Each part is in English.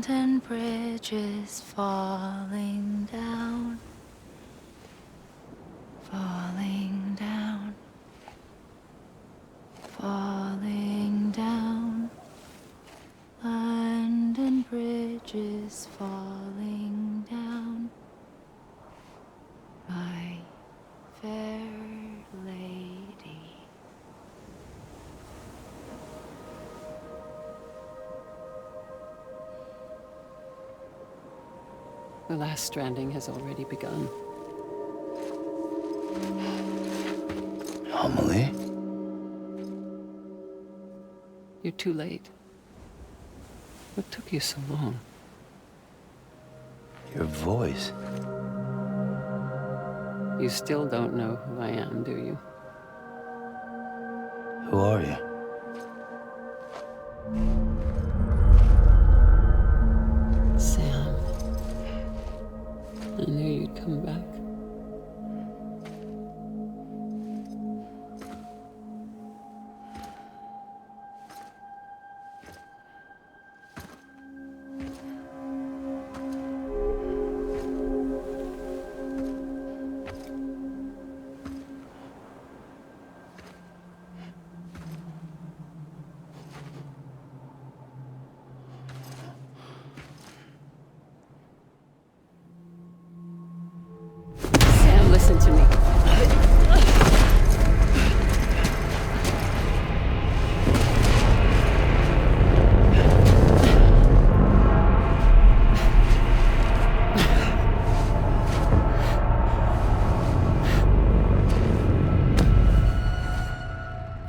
Abandoned bridges falling down, falling down, falling down. London bridges falling down, my fair lady. The last stranding has already begun. Amelie? You're too late. What took you so long? Your voice. You still don't know who I am, do you? Who are you? Sam. I knew you'd come back. Listen to me.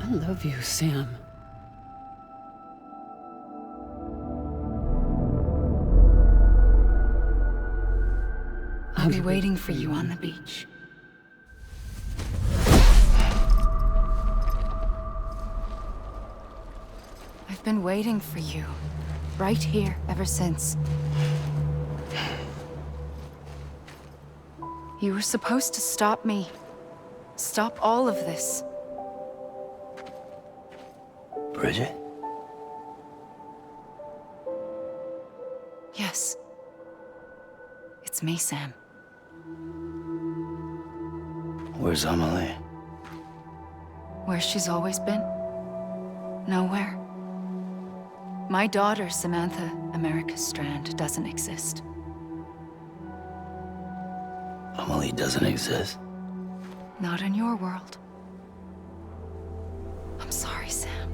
I love you, Sam. I'll be waiting for you on the beach. I've been waiting for you, right here, ever since. You were supposed to stop me. Stop all of this. Bridget? Yes. It's me, Sam. Where's Amelie? Where she's always been. Nowhere. My daughter, Samantha America Strand, doesn't exist. Amelie doesn't exist? Not in your world. I'm sorry, Sam.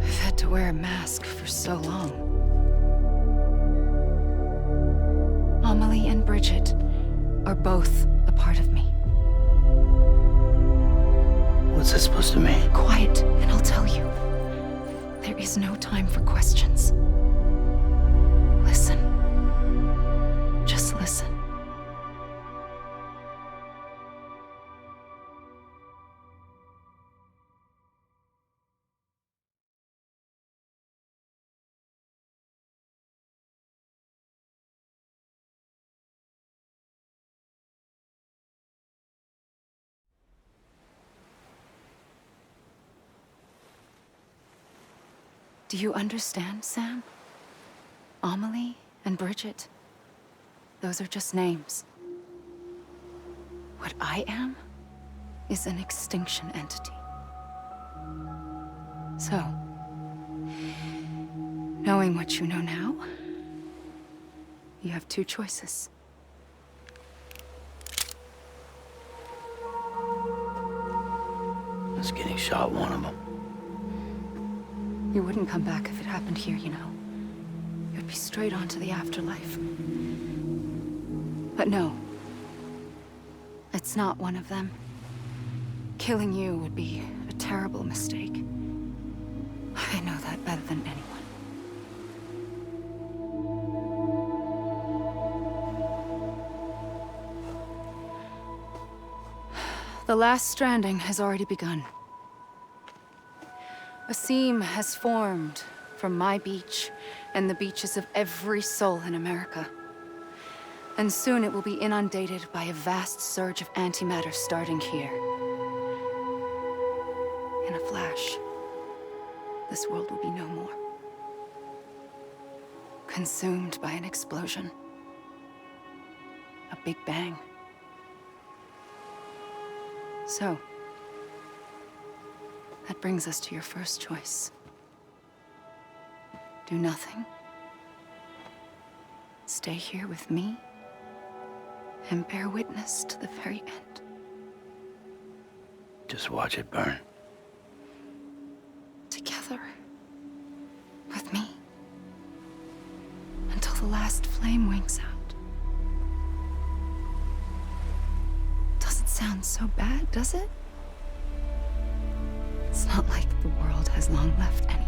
I've had to wear a mask for so long. Amelie and Bridget are both a part of me. What's that supposed to mean? Quiet, and I'll tell you. There is no time for questions. Listen. Just listen. Do you understand, Sam? Amelie and Bridget, those are just names. What I am is an extinction entity. So, knowing what you know now, you have two choices. Is getting shot one of them? You wouldn't come back if it happened here, you know. You'd be straight on to the afterlife. But no. It's not one of them. Killing you would be a terrible mistake. I know that better than anyone. The last stranding has already begun. A seam has formed from my beach and the beaches of every soul in America. And soon it will be inundated by a vast surge of antimatter starting here. In a flash, this world will be no more. consumed by an explosion. A big bang. So, that brings us to your first choice. Do nothing. Stay here with me and bear witness to the very end. Just watch it burn. Together. With me. Until the last flame winks out. Doesn't sound so bad, does it? It's not like the world has long left anyway.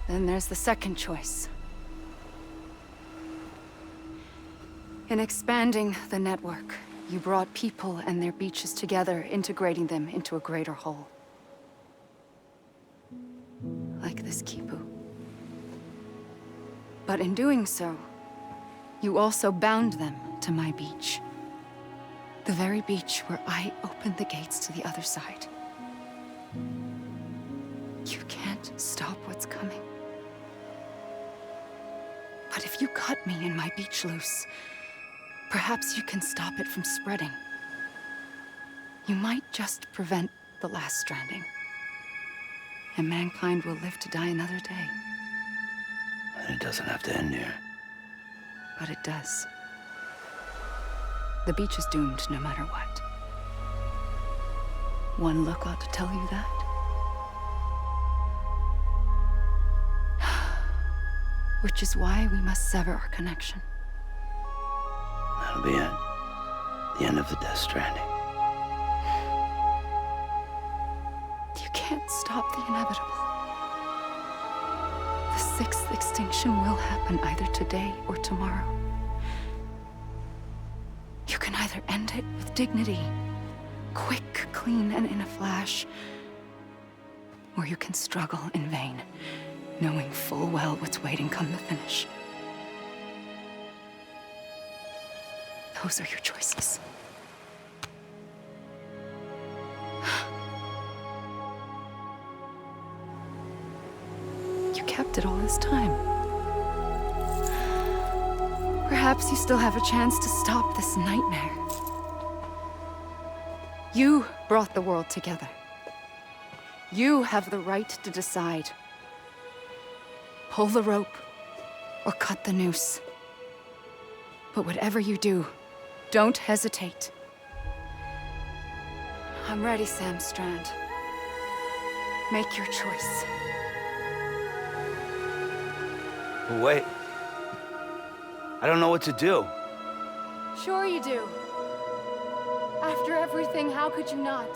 Then there's the second choice. In expanding the network, you brought people and their beaches together, integrating them into a greater whole. Like this Kipu. But in doing so, you also bound them to my beach. The very beach where I opened the gates to the other side. You can't stop what's coming. But if you cut me and my beach loose, perhaps you can stop it from spreading. You might just prevent the last stranding. And mankind will live to die another day. And it doesn't have to end here. But it does. The beach is doomed no matter what. One look ought to tell you that. Which is why we must sever our connection. That'll be it. The end of the Death Stranding. You can't stop the inevitable. The sixth extinction will happen either today or tomorrow. You can either end it with dignity, quick, clean, and in a flash, or you can struggle in vain, knowing full well what's waiting come the finish. Those are your choices. You kept it all this time. Perhaps you still have a chance to stop this nightmare. You brought the world together. You have the right to decide. Pull the rope or cut the noose. But whatever you do, don't hesitate. I'm ready, Sam Strand. Make your choice. But wait. I don't know what to do. Sure you do. After everything, how could you not?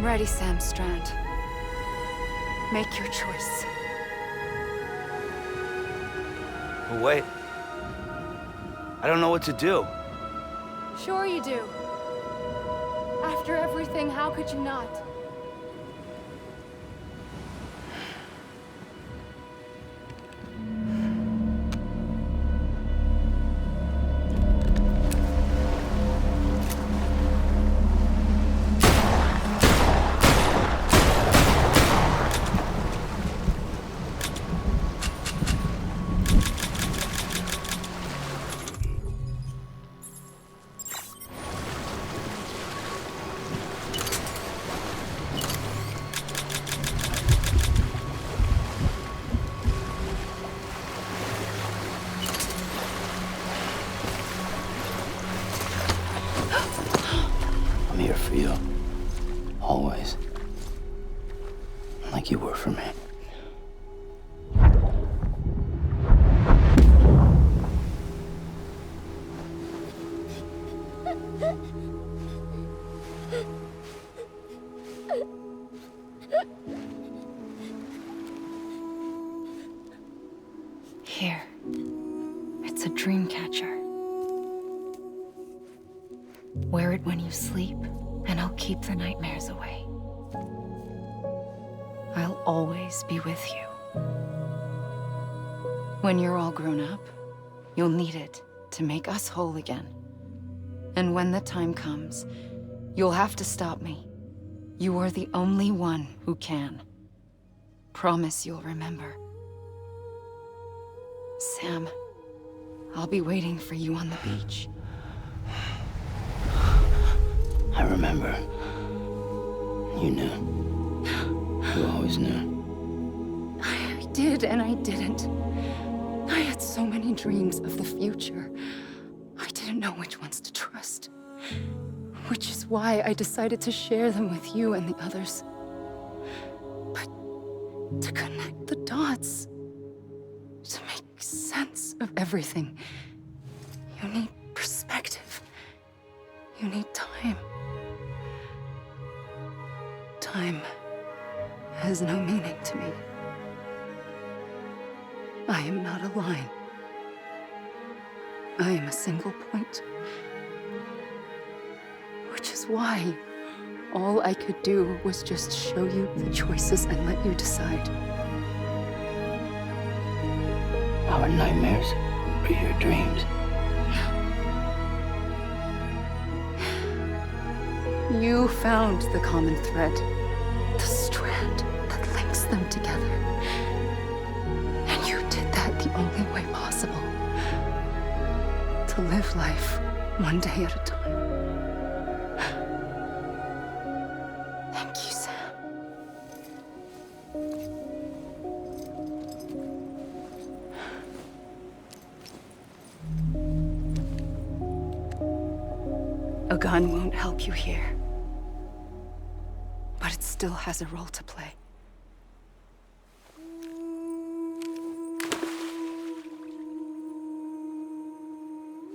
I'm ready, Sam Strand. Make your choice. But wait. I don't know what to do. Sure you do. After everything, how could you not? I'm here for you. Always. Like you were for me. Here. It's a dream catcher. Wear it when you sleep, and I'll keep the nightmares away. I'll always be with you. When you're all grown up, you'll need it to make us whole again. And when the time comes, you'll have to stop me. You are the only one who can. Promise you'll remember. Sam, I'll be waiting for you on the beach. I remember. You knew. You always knew. I did and I didn't. I had so many dreams of the future. I didn't know which ones to trust. Which is why I decided to share them with you and the others. But to connect the dots, to make sense of everything, you need perspective. You need time. Time has no meaning to me. I am not a line. I am a single point. Which is why all I could do was just show you the choices and let you decide. Our nightmares are your dreams. You found the common thread, the strand that links them together. And you did that the only way possible. To live life one day at a time. Thank you, Sam. A gun won't help you here. But it still has a role to play.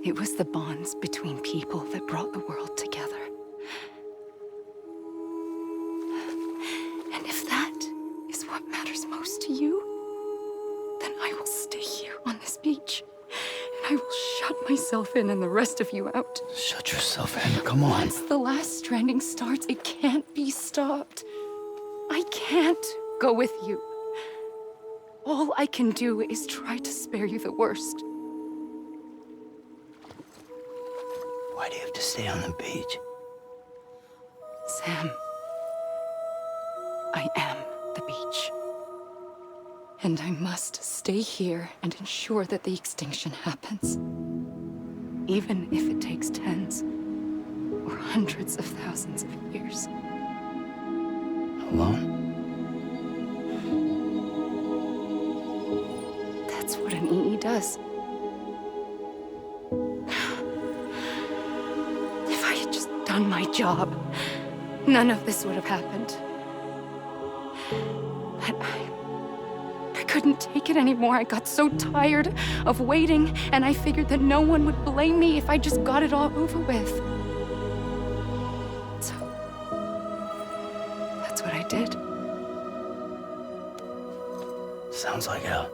It was the bonds between people that brought the world together. And if that is what matters most to you, then I will stay here on this beach. And I will shut myself in and the rest of you out. Shut yourself in. Come on. Once the last stranding starts, it can't be stopped. I can't go with you. All I can do is try to spare you the worst. Why do you have to stay on the beach? Sam, I am the beach. And I must stay here and ensure that the extinction happens. Even if it takes tens or hundreds of thousands of years. Alone? That's what an EE does. If I had just done my job, none of this would have happened. But I couldn't take it anymore. I got so tired of waiting, and I figured that no one would blame me if I just got it all over with. So Sounds like hell.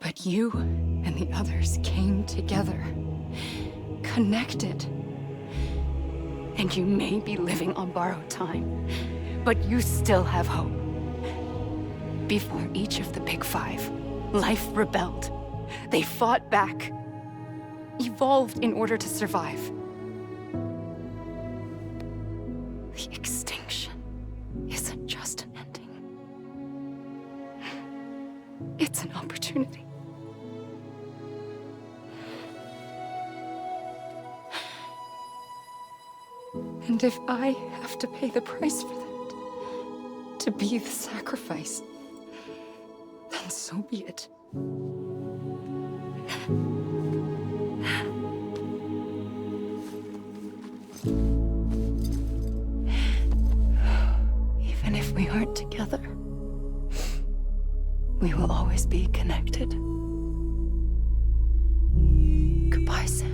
But you and the others came together, connected. And you may be living on borrowed time, but you still have hope. Before each of the Big Five, life rebelled. They fought back, evolved in order to survive. The extinction isn't just an ending. It's an opportunity. And if I have to pay the price for that, to be the sacrifice, then so be it. Even if we aren't together, we will always be connected. Goodbye, Sam.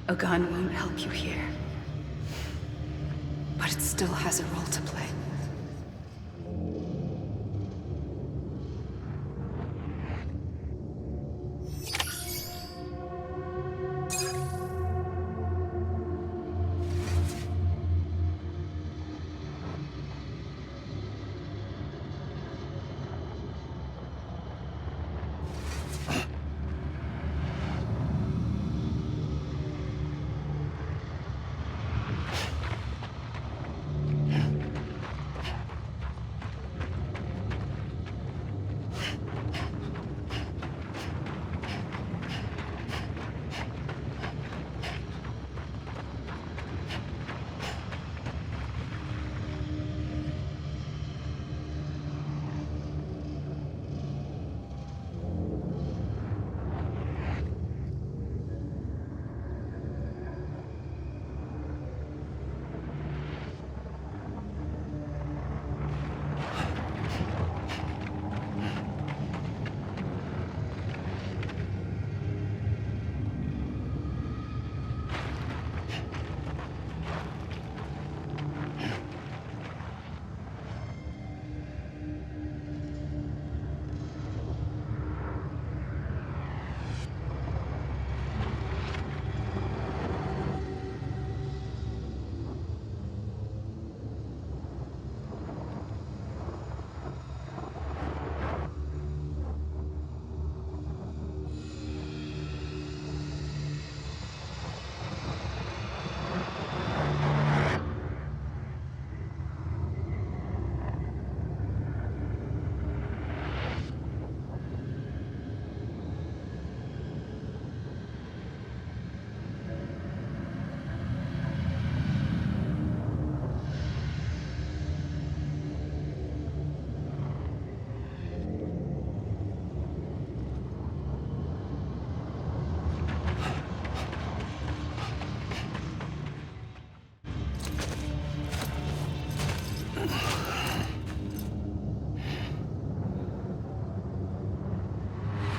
A gun won't help you here, but it still has a role to play.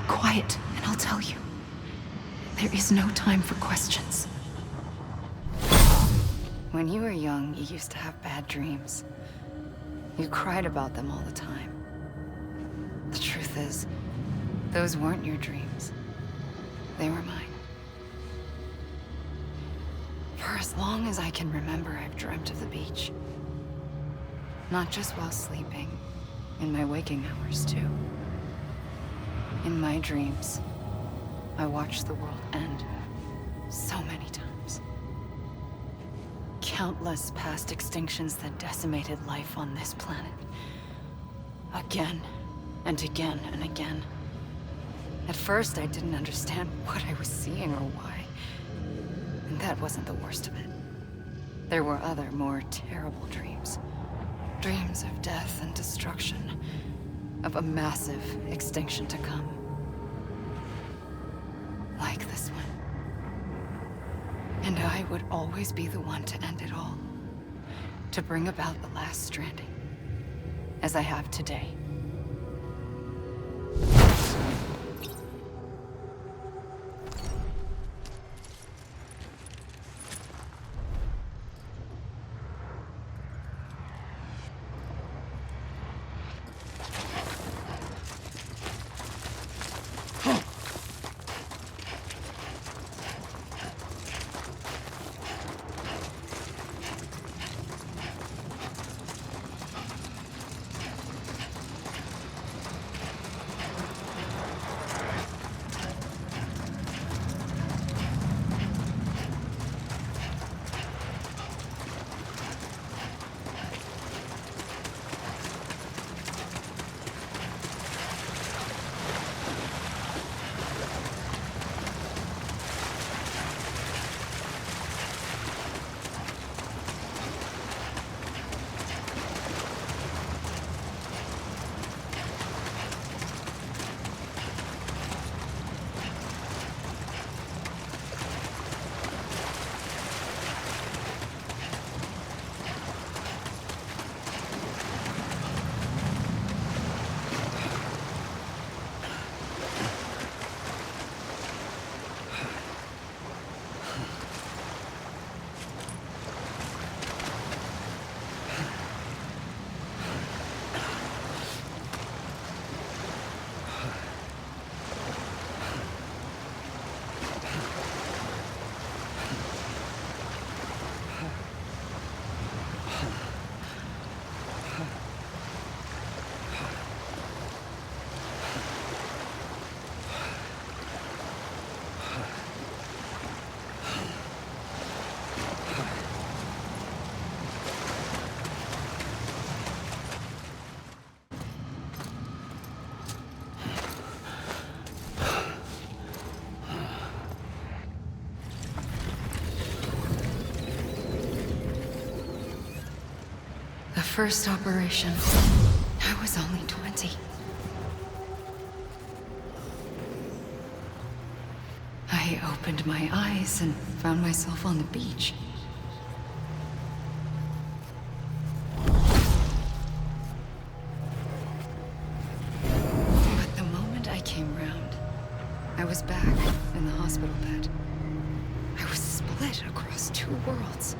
Quiet, and I'll tell you. There is no time for questions. When you were young, you used to have bad dreams. You cried about them all the time. is, those weren't your dreams. They were mine. For as long as I can remember, I've dreamt of the beach. Not just while sleeping, in my waking hours too. In my dreams, I watched the world end so many times. Countless past extinctions that decimated life on this planet. Again, and again, and again. At first, I didn't understand what I was seeing or why. And that wasn't the worst of it. There were other, more terrible dreams. Dreams of death and destruction. Of a massive extinction to come. Like this one. And I would always be the one to end it all. To bring about the last stranding. As I have today. First operation, I was only 20. I opened my eyes and found myself on the beach. But the moment I came round, I was back in the hospital bed. I was split across two worlds.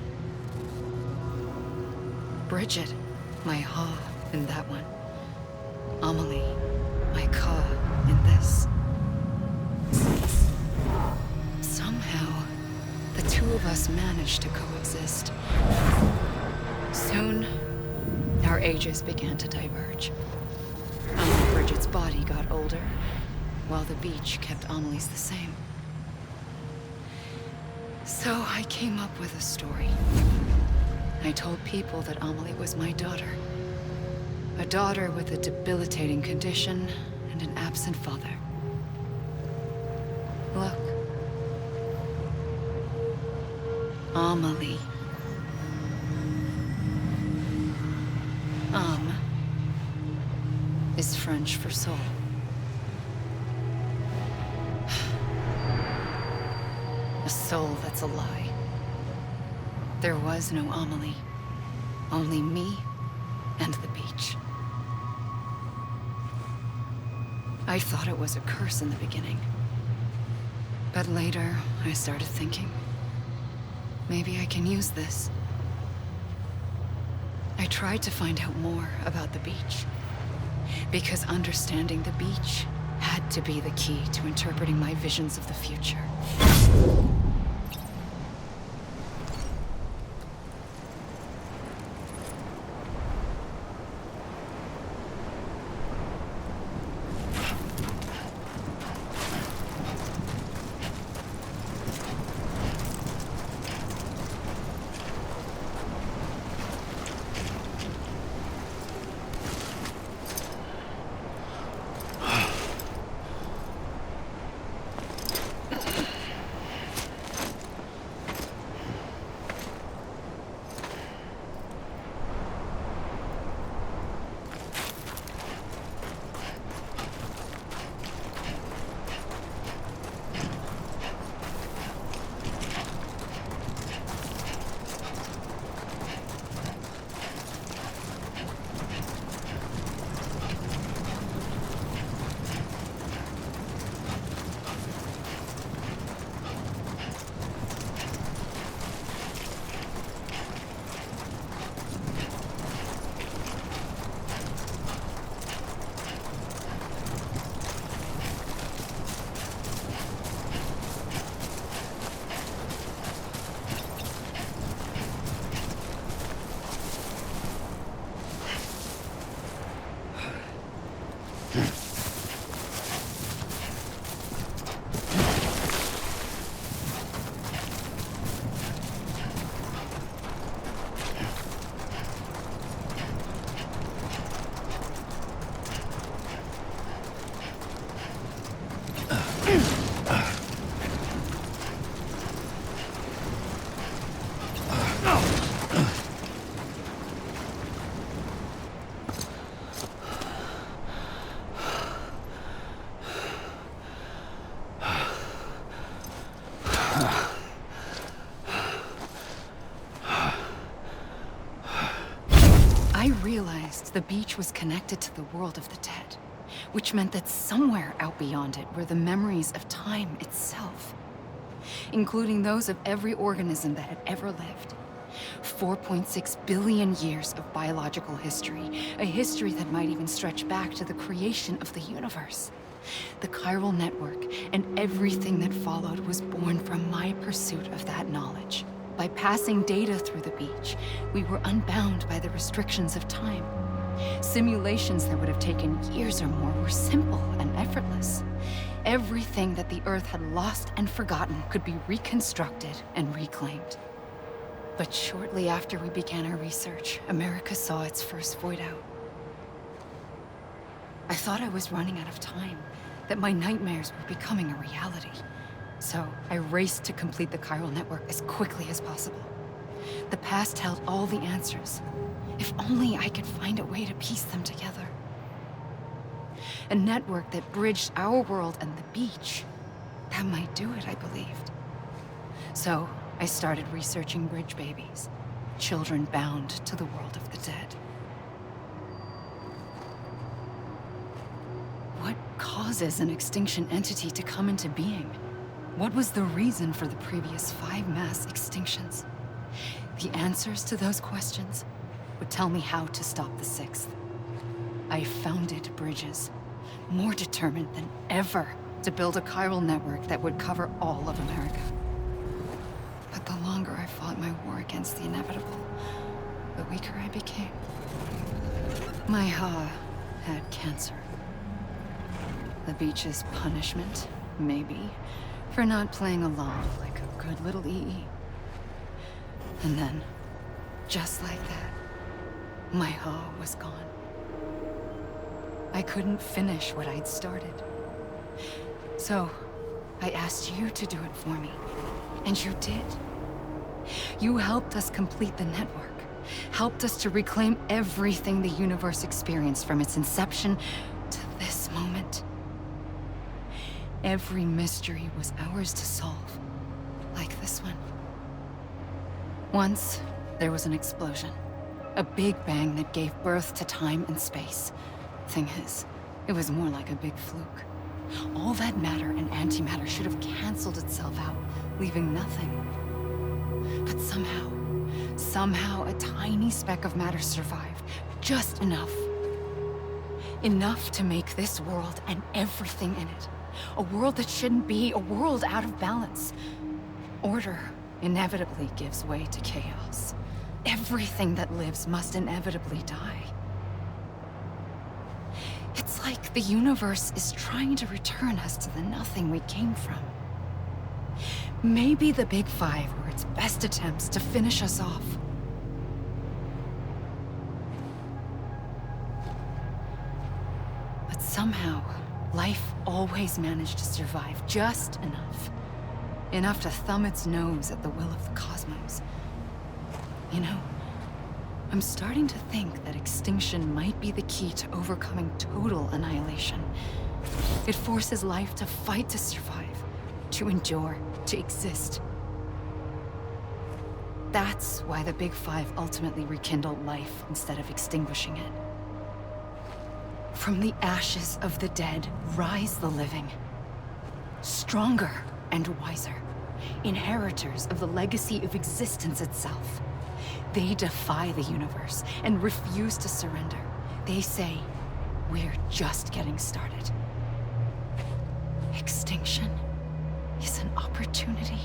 Bridget, my Ha in that one. Amelie, my Ka in this. Somehow, the two of us managed to coexist. Soon, our ages began to diverge. Bridget's body got older, while the beach kept Amelie's the same. So I came up with a story. I told people that Amelie was my daughter. A daughter with a debilitating condition and an absent father. Look. Amelie. Is French for soul. A soul that's a lie. There was no Amelie. Only me and the beach. I thought it was a curse in the beginning. But later, I started thinking, maybe I can use this. I tried to find out more about the beach. Because understanding the beach had to be the key to interpreting my visions of the future. I realized the beach was connected to the world of the dead, which meant that somewhere out beyond it were the memories of time itself, including those of every organism that had ever lived. 4.6 billion years of biological history, a history that might even stretch back to the creation of the universe. The chiral network and everything that followed was born from my pursuit of that knowledge. By passing data through the beach, we were unbound by the restrictions of time. Simulations that would have taken years or more were simple and effortless. Everything that the Earth had lost and forgotten could be reconstructed and reclaimed. But shortly after we began our research, America saw its first void out. I thought I was running out of time, that my nightmares were becoming a reality. So I raced to complete the chiral network as quickly as possible. The past held all the answers. If only I could find a way to piece them together. A network that bridged our world and the beach. That might do it, I believed. So I started researching bridge babies, children bound to the world of the dead. What causes an extinction entity to come into being? What was the reason for the previous 5 mass extinctions? The answers to those questions would tell me how to stop the 6th. I founded bridges, more determined than ever to build a chiral network that would cover all of America. But the longer I fought my war against the inevitable, the weaker I became. My Ha had cancer. The beach's punishment, maybe, for not playing along like a good little EE. And then, just like that, my Ha was gone. I couldn't finish what I'd started. So, I asked you to do it for me, and you did. You helped us complete the network, helped us to reclaim everything the universe experienced from its inception to this moment. Every mystery was ours to solve, like this one. Once, there was an explosion. A big bang that gave birth to time and space. Thing is, it was more like a big fluke. All that matter and antimatter should have canceled itself out, leaving nothing. But somehow a tiny speck of matter survived, just enough. Enough to make this world and everything in it a world that shouldn't be, a world out of balance. Order inevitably gives way to chaos. Everything that lives must inevitably die. It's like the universe is trying to return us to the nothing we came from. Maybe the Big Five were its best attempts to finish us off. But somehow, life always managed to survive just enough. Enough to thumb its nose at the will of the cosmos. You know, I'm starting to think that extinction might be the key to overcoming total annihilation. It forces life to fight to survive, to endure, to exist. That's why the Big Five ultimately rekindled life instead of extinguishing it. From the ashes of the dead rise the living. Stronger and wiser. Inheritors of the legacy of existence itself. They defy the universe and refuse to surrender. They say, we're just getting started. Extinction is an opportunity.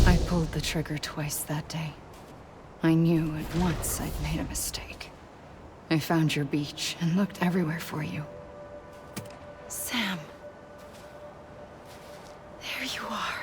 I pulled the trigger twice that day. I knew at once I'd made a mistake. I found your beach and looked everywhere for you. Sam. There you are.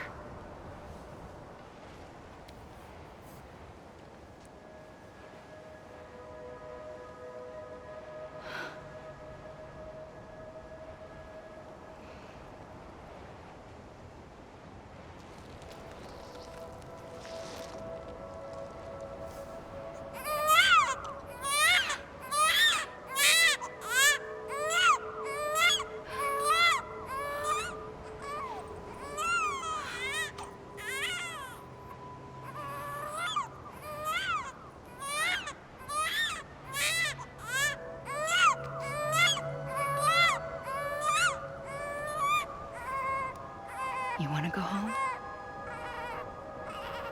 You want to go home?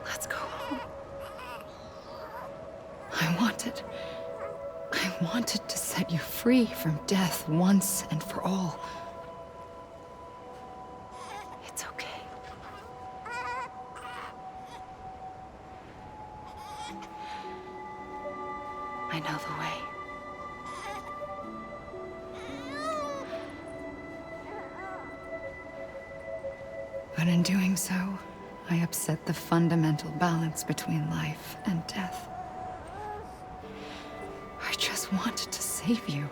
Let's go home. I wanted to set you free from death once and for all. It's okay. I know the way. But in doing so, I upset the fundamental balance between life and death. I just wanted to save you.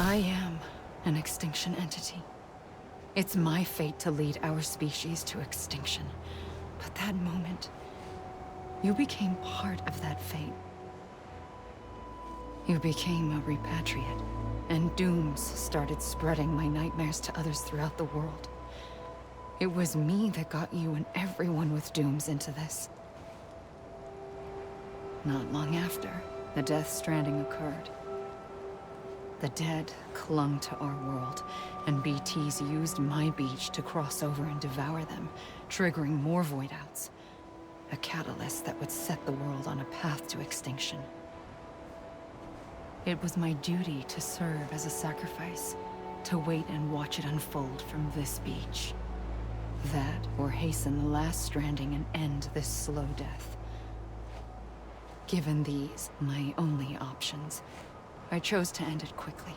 I am an extinction entity. It's my fate to lead our species to extinction. But that moment, you became part of that fate. You became a repatriate, and dooms started spreading my nightmares to others throughout the world. It was me that got you and everyone with dooms into this. Not long after, the Death Stranding occurred. The dead clung to our world, and BTs used my beach to cross over and devour them, triggering more void-outs. A catalyst that would set the world on a path to extinction. It was my duty to serve as a sacrifice, to wait and watch it unfold from this beach. That, or hasten the last stranding and end this slow death. Given these, my only options, I chose to end it quickly.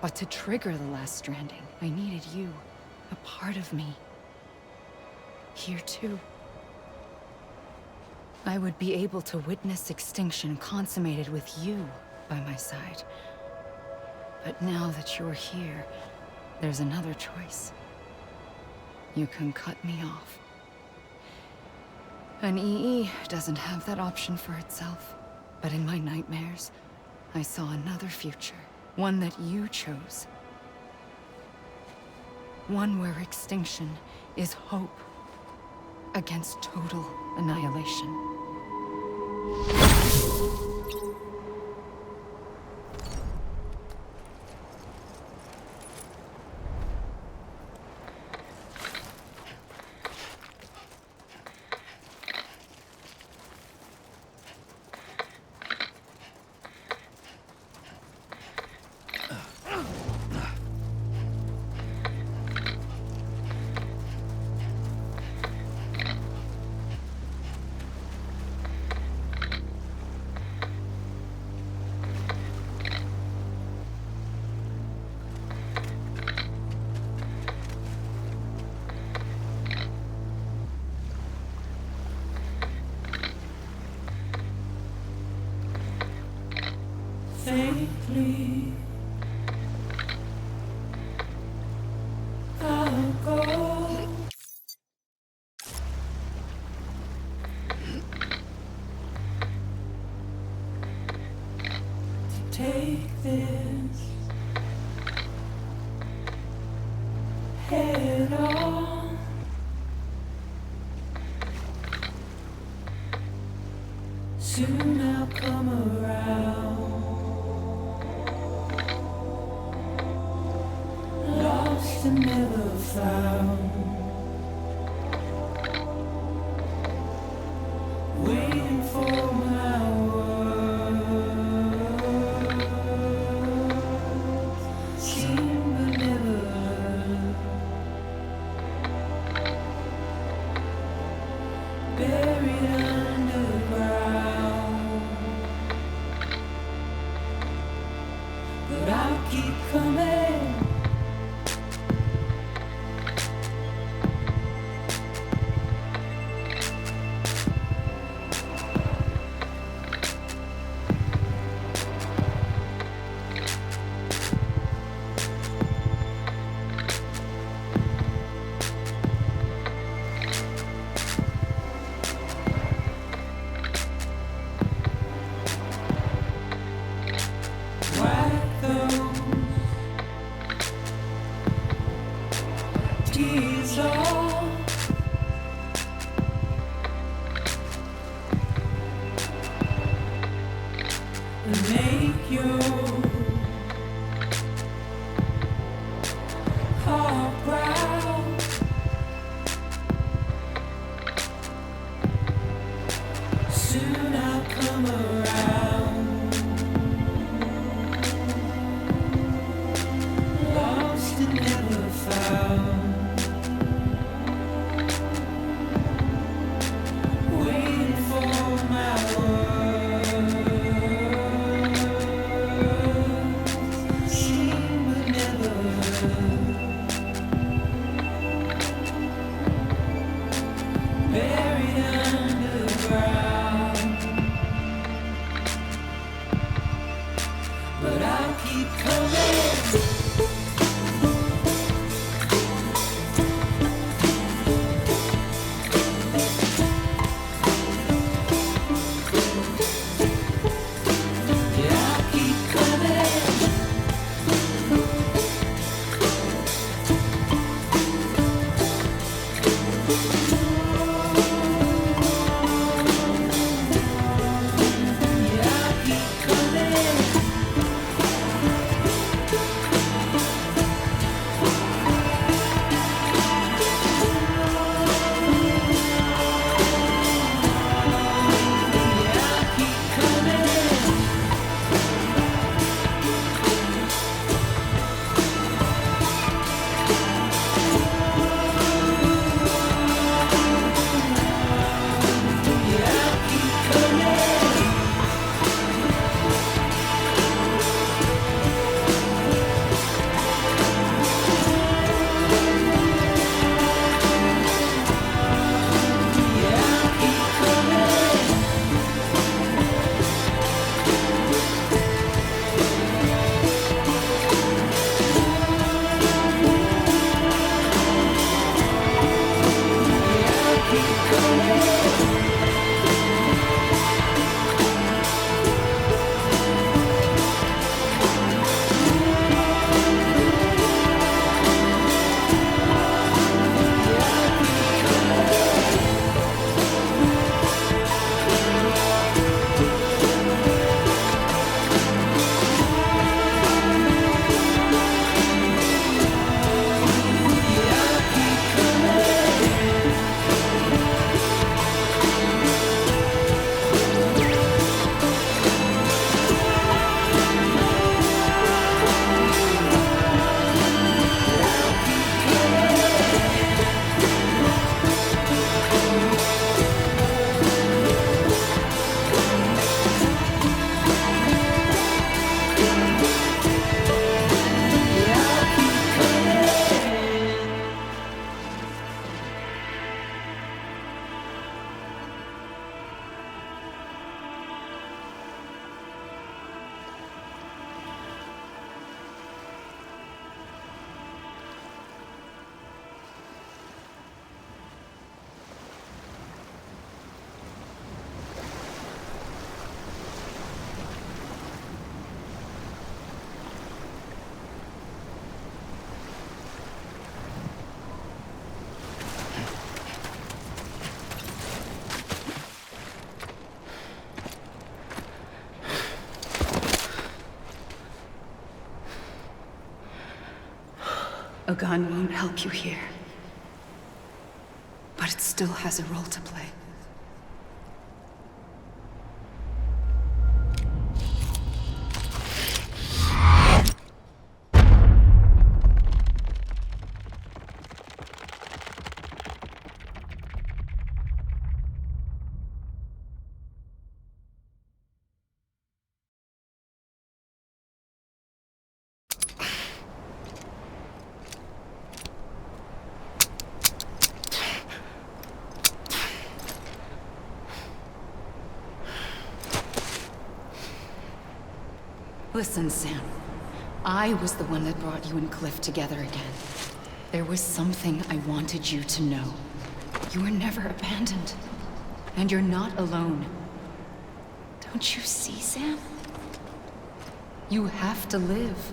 But to trigger the last stranding, I needed you, a part of me. Here too. I would be able to witness extinction consummated with you by my side. But now that you're here, there's another choice. You can cut me off. An EE doesn't have that option for itself. But in my nightmares, I saw another future. One that you chose. One where extinction is hope against total annihilation. Safely, I'll go. To take this head on. Soon I'll come around. Lost and never found. Waiting for my words. Seen but never heard. Buried underground. But I'll keep coming. Wipe those tears off. And make your heart proud. Soon I'll come around. Lost and never found. I'll keep coming. A gun won't help you here. But it still has a role to play. Listen, Sam. I was the one that brought you and Cliff together again. There was something I wanted you to know. You were never abandoned. And you're not alone. Don't you see, Sam? You have to live.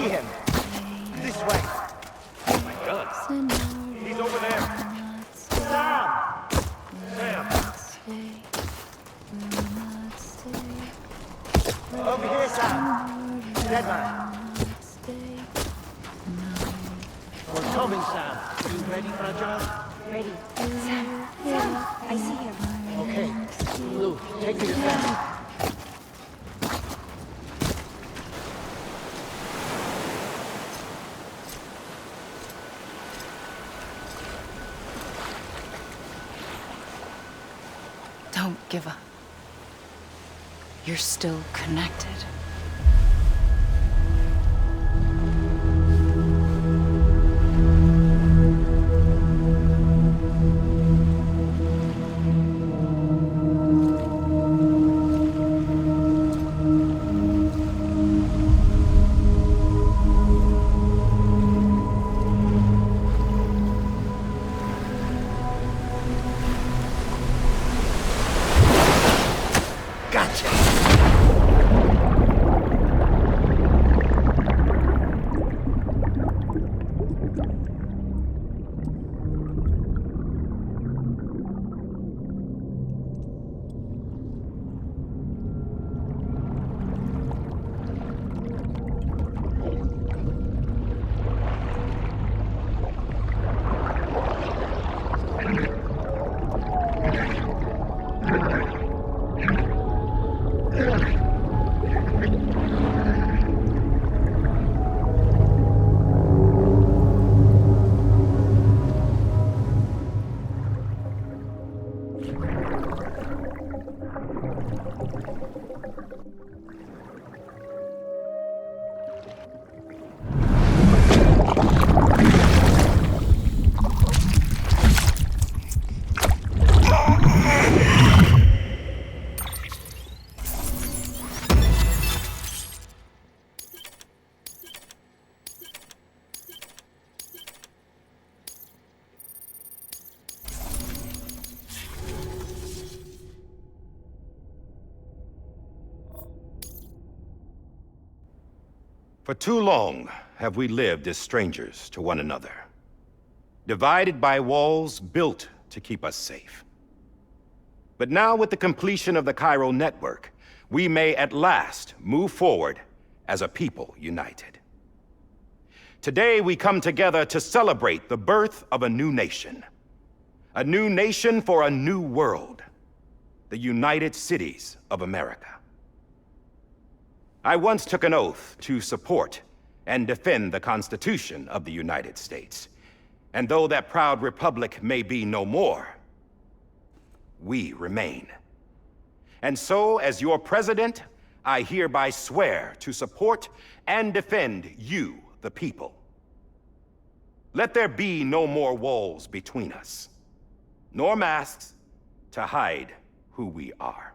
see him. This way. Oh my God. He's over there. Sam! Sam. Over here, Sam. Dead man. We're coming, Sam. You ready for a job? Ready. Sam, I see him. Okay. Luke, take me to Sam. Don't give up. You're still connected. For too long have we lived as strangers to one another, divided by walls built to keep us safe. But now, with the completion of the Cairo network, we may at last move forward as a people united. Today, we come together to celebrate the birth of a new nation for a new world, the United Cities of America. I once took an oath to support and defend the Constitution of the United States. And though that proud republic may be no more, we remain. And so, as your president, I hereby swear to support and defend you, the people. Let there be no more walls between us, nor masks to hide who we are.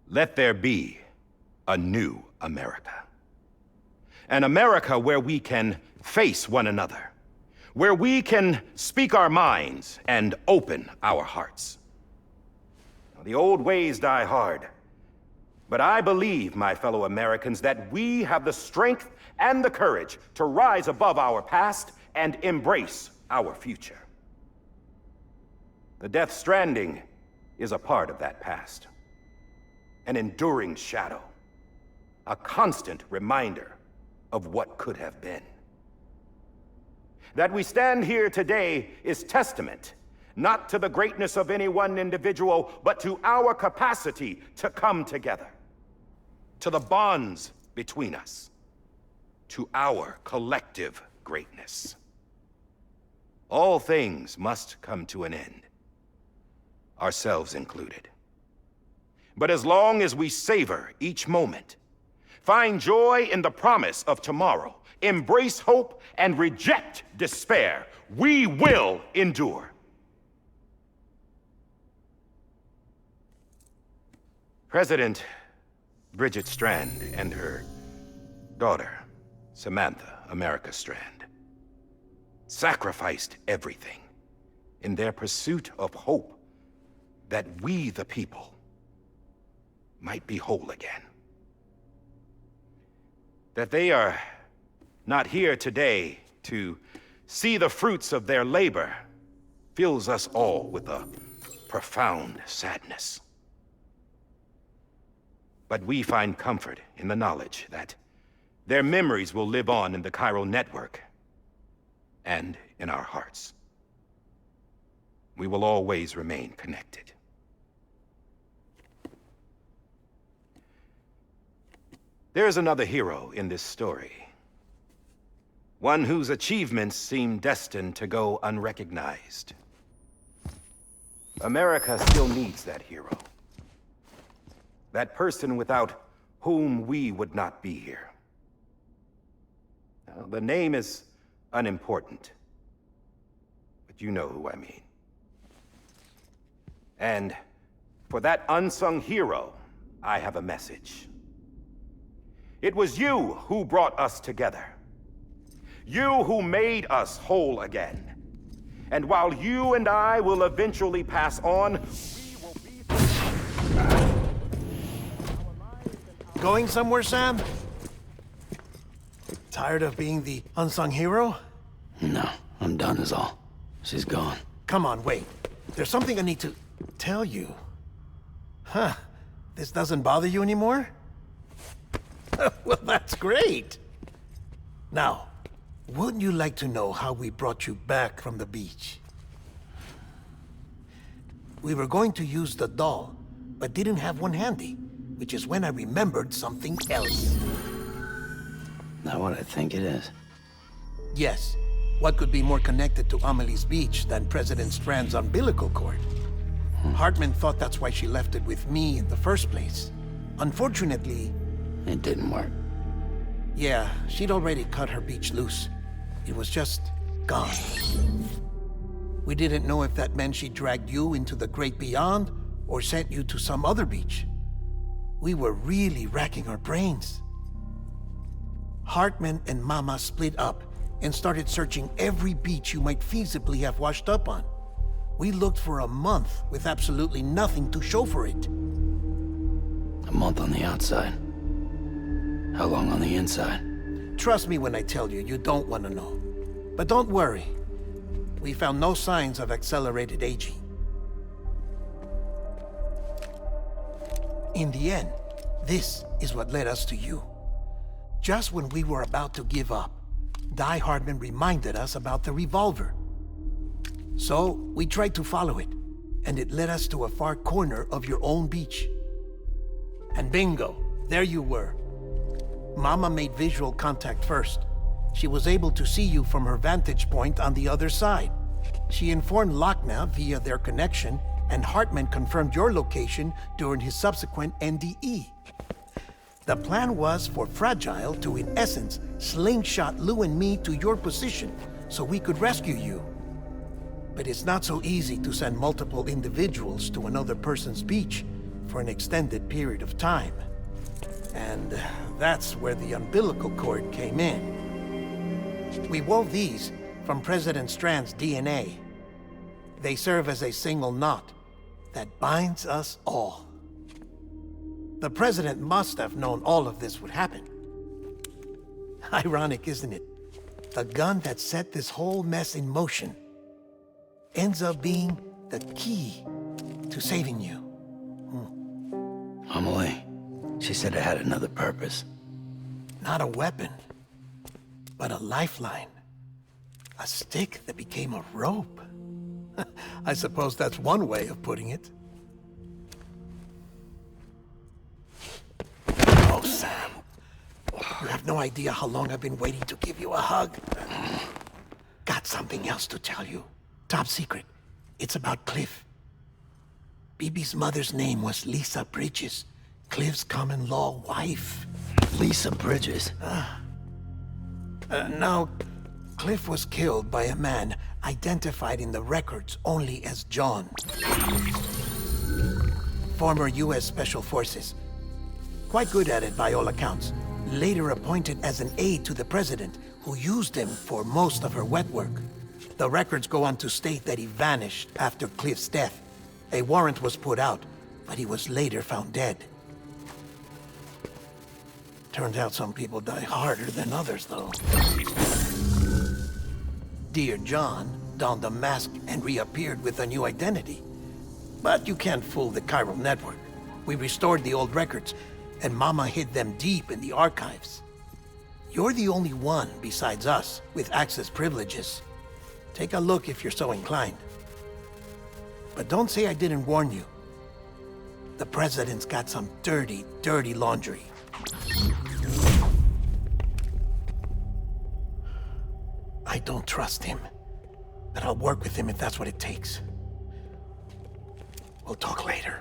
Let there be a new America. An America where we can face one another, where we can speak our minds and open our hearts. Now, the old ways die hard, but I believe, my fellow Americans, that we have the strength and the courage to rise above our past and embrace our future. The Death Stranding is a part of that past. An enduring shadow, a constant reminder of what could have been. That we stand here today is testament, not to the greatness of any one individual, but to our capacity to come together, to the bonds between us, to our collective greatness. All things must come to an end, ourselves included. But as long as we savor each moment, find joy in the promise of tomorrow, embrace hope, and reject despair, we will endure. President Bridget Strand and her daughter, Samantha America Strand, sacrificed everything in their pursuit of hope that we, the people, might be whole again. That they are not here today to see the fruits of their labor fills us all with a profound sadness. But we find comfort in the knowledge that their memories will live on in the chiral network and in our hearts. We will always remain connected. There is another hero in this story. One whose achievements seem destined to go unrecognized. America still needs that hero. That person without whom we would not be here. Now, the name is unimportant, but you know who I mean. And for that unsung hero, I have a message. It was you who brought us together. You who made us whole again. And while you and I will eventually pass on, we will be... Going somewhere, Sam? Tired of being the unsung hero? No, I'm done is all. She's gone. Come on, wait. There's something I need to tell you. Huh. This doesn't bother you anymore? Well, that's great. Now, wouldn't you like to know how we brought you back from the beach? We were going to use the doll, but didn't have one handy, which is when I remembered something else. Not what I think it is. Yes. What could be more connected to Amelie's beach than President Strand's umbilical cord? Hartman thought that's why she left it with me in the first place. Unfortunately... It didn't work. Yeah, she'd already cut her beach loose. It was just gone. We didn't know if that meant she dragged you into the great beyond or sent you to some other beach. We were really racking our brains. Hartman and Mama split up and started searching every beach you might feasibly have washed up on. We looked for a month with absolutely nothing to show for it. A month on the outside. How long on the inside? Trust me when I tell you, you don't want to know. But don't worry. We found no signs of accelerated aging. In the end, this is what led us to you. Just when we were about to give up, Die Hardman reminded us about the revolver. So, we tried to follow it, and it led us to a far corner of your own beach. And bingo, there you were. Mama made visual contact first. She was able to see you from her vantage point on the other side. She informed Lochna via their connection, and Hartman confirmed your location during his subsequent NDE. The plan was for Fragile to, in essence, slingshot Lou and me to your position so we could rescue you. But it's not so easy to send multiple individuals to another person's beach for an extended period of time. And that's where the umbilical cord came in. We wove these from President Strand's DNA. They serve as a single knot that binds us all. The President must have known all of this would happen. Ironic, isn't it? The gun that set this whole mess in motion ends up being the key to saving you. Amelie, she said it had another purpose. Not a weapon, but a lifeline. A stick that became a rope. I suppose that's one way of putting it. Oh, Sam. You have no idea how long I've been waiting to give you a hug. Got something else to tell you. Top secret. It's about Cliff. BB's mother's name was Lisa Bridges, Cliff's common-law wife. Lisa Bridges? Now, Cliff was killed by a man identified in the records only as John. Former U.S. Special Forces. Quite good at it by all accounts. later appointed as an aide to the president, who used him for most of her wet work. The records go on to state that he vanished after Cliff's death. A warrant was put out, but he was later found dead. Turns out some people die harder than others, though. Dear John donned a mask and reappeared with a new identity. But you can't fool the chiral network. We restored the old records, and Mama hid them deep in the archives. You're the only one, besides us, with access privileges. Take a look if you're so inclined. But don't say I didn't warn you. The president's got some dirty, dirty laundry. I don't trust him, but I'll work with him if that's what it takes. We'll talk later.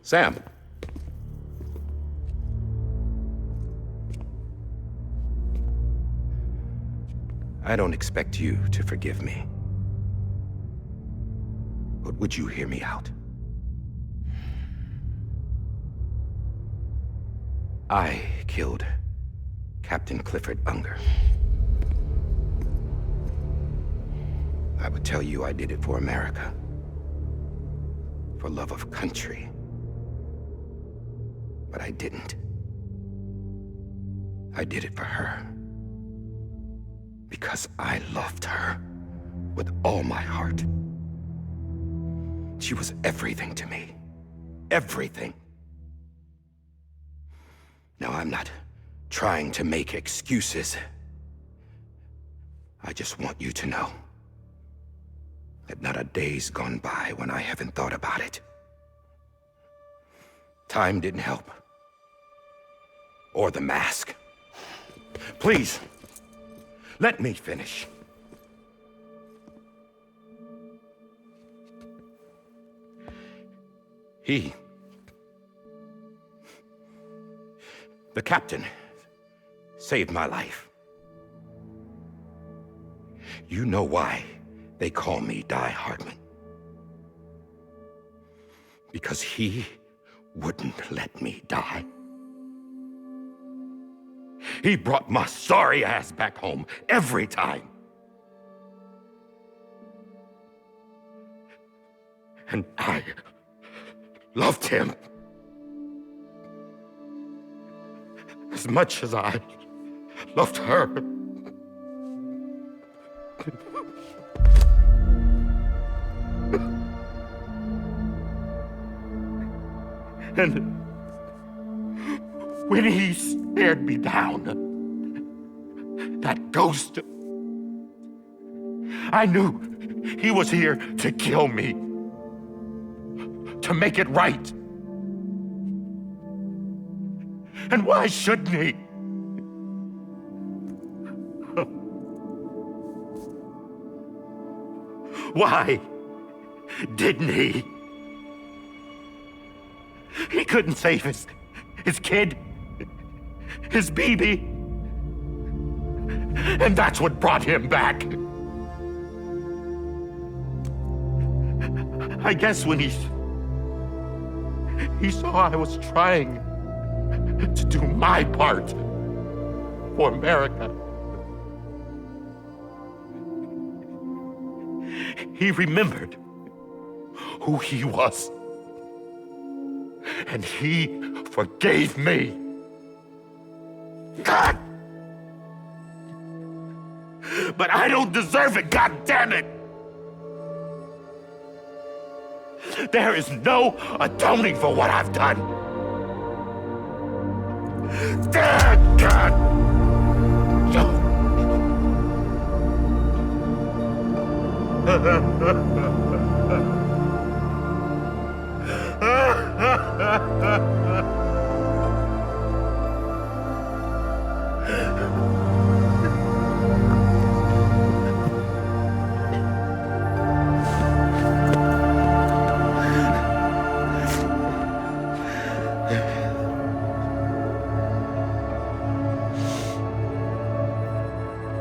Sam. I don't expect you to forgive me. But would you hear me out? I killed Captain Clifford Unger. I would tell you I did it for America. For love of country. But I didn't. I did it for her. Because I loved her with all my heart. She was everything to me. Everything. Now, I'm not trying to make excuses. I just want you to know that not a day's gone by when I haven't thought about it. Time didn't help. Or the mask. Please, let me finish. The captain, saved my life. You know why they call me Die Hardman. Because he wouldn't let me die. He brought my sorry ass back home every time. And I loved him as much as I loved her. And when he stared me down, that ghost, I knew he was here to kill me, to make it right. And why shouldn't he? Why didn't he? He couldn't save his kid, his baby. And that's what brought him back. I guess when he saw I was trying to do my part for America, he remembered who he was. And he forgave me. God! But I don't deserve it, God damn it! There is no atoning for what I've done. God!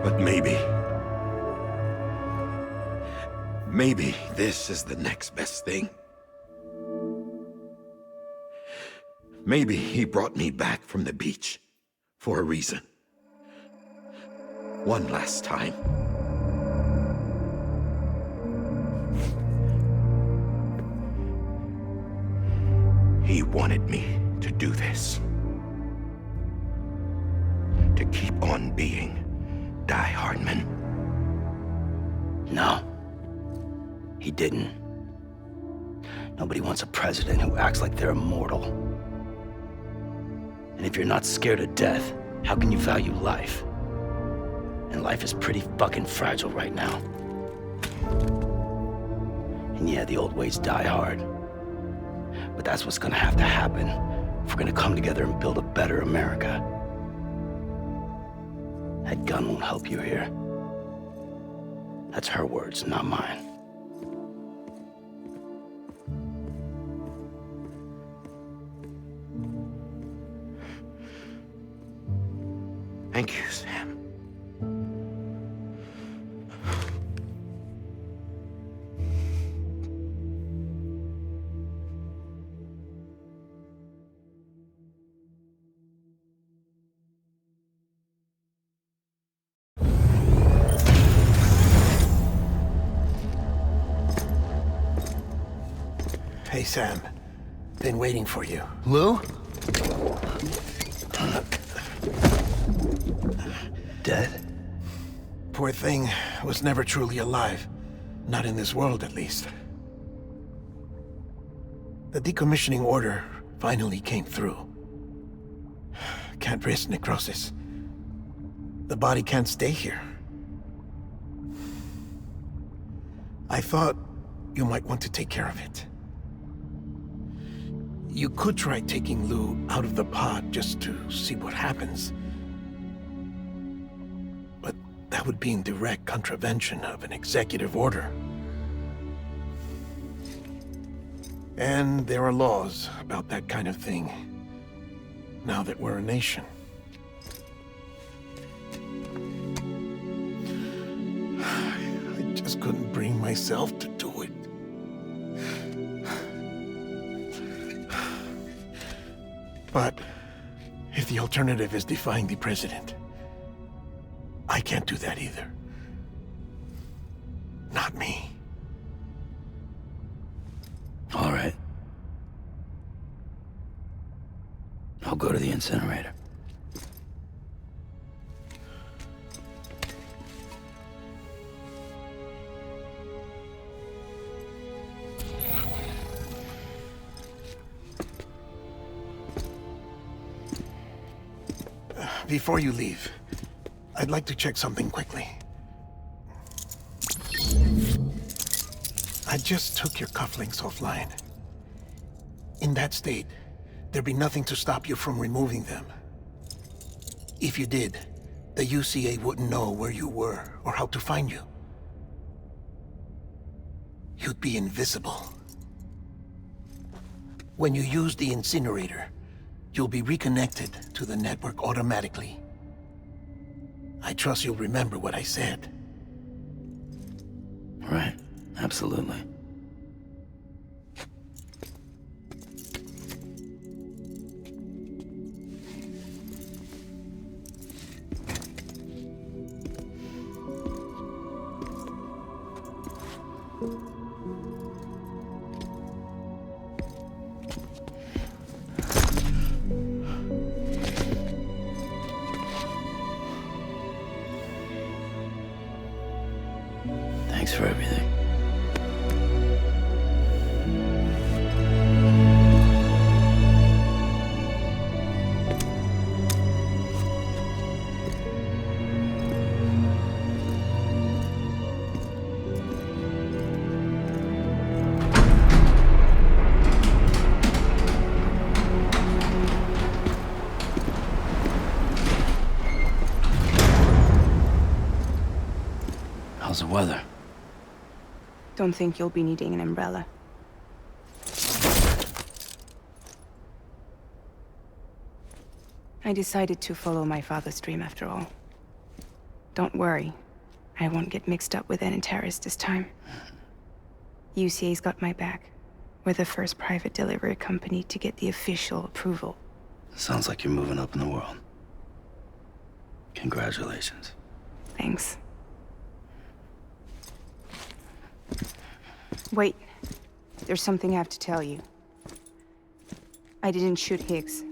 But maybe this is the next best thing. Maybe he brought me back from the beach for a reason. One last time. He wanted me to do this. To keep on being Die Hardman. No. He didn't. Nobody wants a president who acts like they're immortal. And if you're not scared of death, how can you value life? And life is pretty fucking fragile right now. And yeah, the old ways die hard. But that's what's gonna have to happen if we're gonna come together and build a better America. That gun won't help you here. That's her words, not mine. Thank you, Sam. Hey, Sam. Been waiting for you. Lou? Dead? Poor thing was never truly alive. Not in this world, at least. The decommissioning order finally came through. Can't risk necrosis. The body can't stay here. I thought you might want to take care of it. You could try taking Lou out of the pod just to see what happens. But that would be in direct contravention of an executive order. And there are laws about that kind of thing, now that we're a nation. I just couldn't bring myself to do it. But if the alternative is defying the president, I can't do that either. Not me. All right. I'll go to the incinerator. Before you leave, I'd like to check something quickly. I just took your cufflinks offline. In that state, there'd be nothing to stop you from removing them. If you did, the UCA wouldn't know where you were or how to find you. You'd be invisible. When you use the incinerator, you'll be reconnected to the network automatically. I trust you'll remember what I said. Right, absolutely. Thanks for everything. How's the weather? Don't think you'll be needing an umbrella. I decided to follow my father's dream after all. Don't worry. I won't get mixed up with any terrorists this time. UCA's got my back. We're the first private delivery company to get the official approval. Sounds like you're moving up in the world. Congratulations. Thanks. Wait. There's something I have to tell you. I didn't shoot Higgs.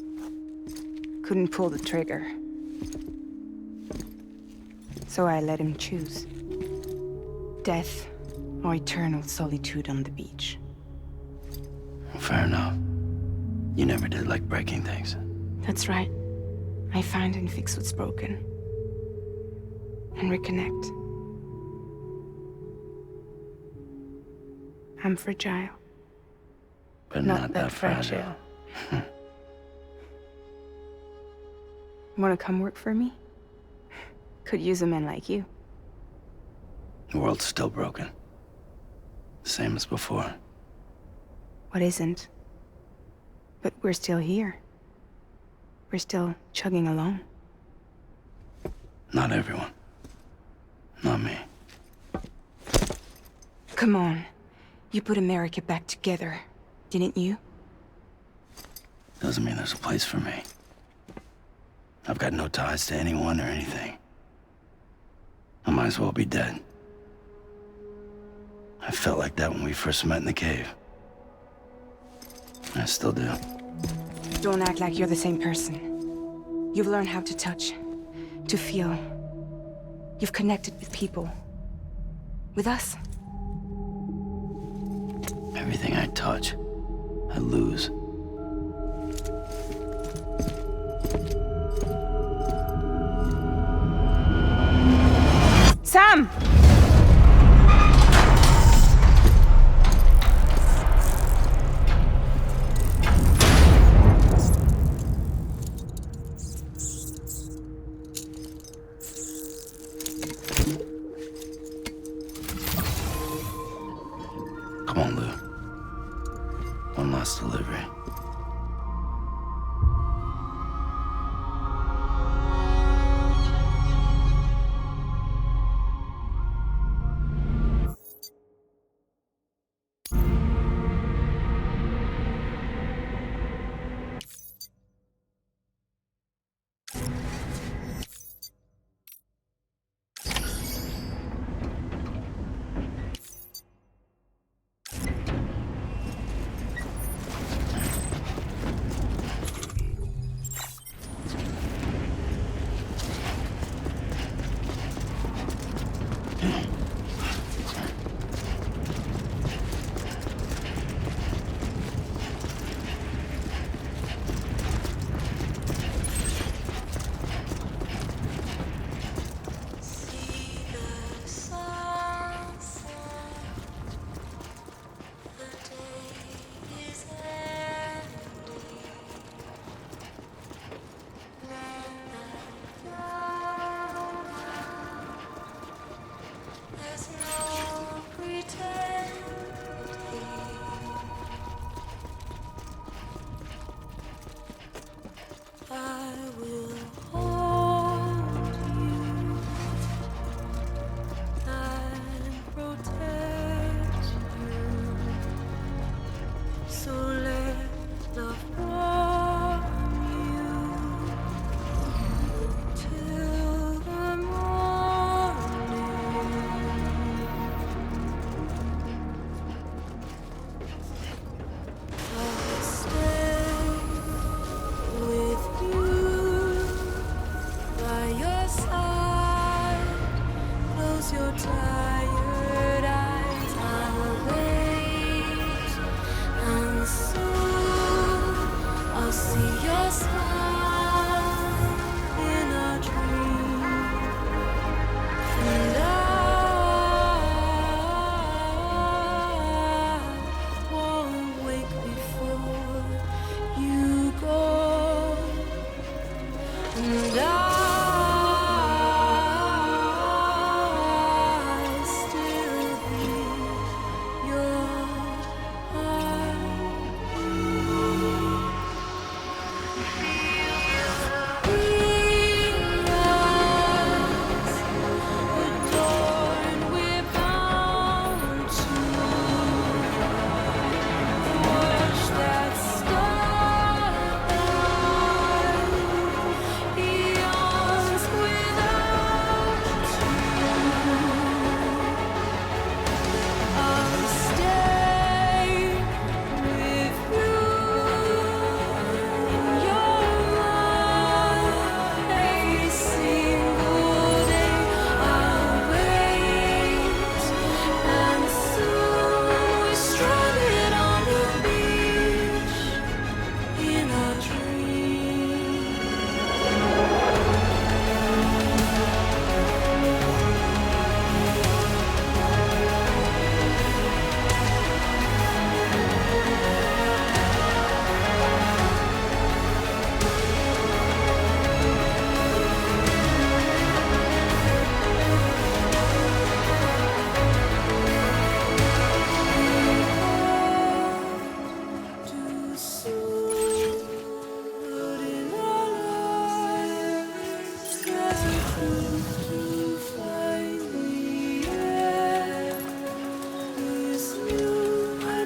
Couldn't pull the trigger. So I let him choose. Death or eternal solitude on the beach. Fair enough. You never did like breaking things. That's right. I find and fix what's broken. And reconnect. I'm fragile. But not that fragile. Wanna come work for me? Could use a man like you. The world's still broken. Same as before. What isn't? But we're still here. We're still chugging along. Not everyone. Not me. Come on. You put America back together, didn't you? Doesn't mean there's a place for me. I've got no ties to anyone or anything. I might as well be dead. I felt like that when we first met in the cave. I still do. Don't act like you're the same person. You've learned how to touch, to feel. You've connected with people. With us. Everything I touch, I lose. Sam! Come on, Lou. One last delivery.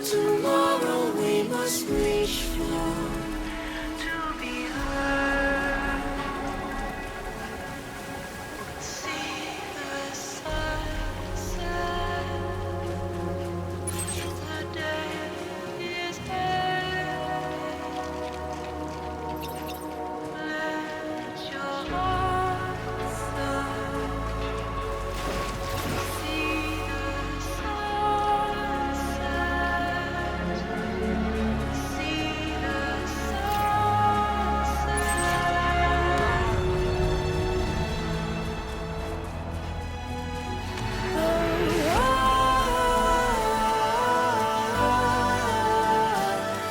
Tomorrow we must reach for to be heard. See the sunset. The day is here. Let your heart soar. See the sunset. See the sunset.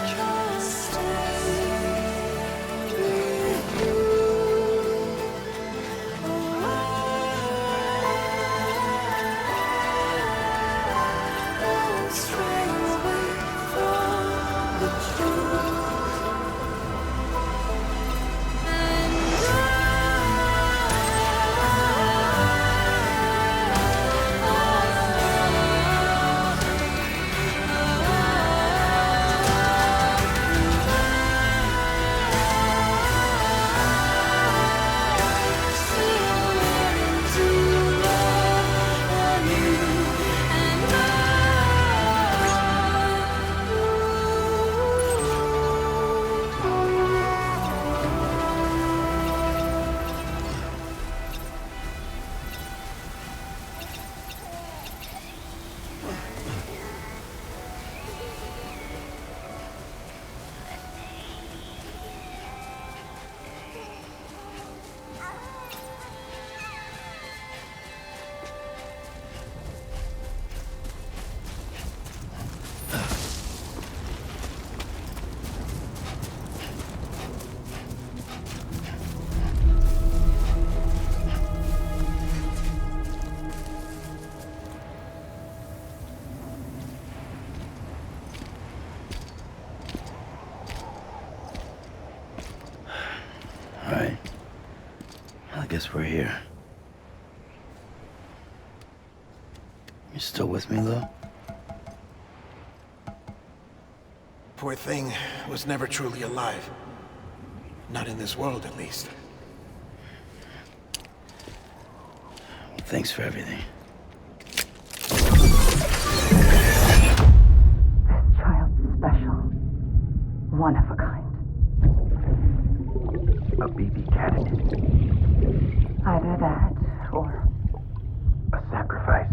Just stay with you. Don't stray away from the truth. All right. Well, I guess we're here. You still with me, Lou? Poor thing was never truly alive. Not in this world, at least. Thanks for everything. Child's special. One of a kind. A BB candidate. Either that, or A sacrifice.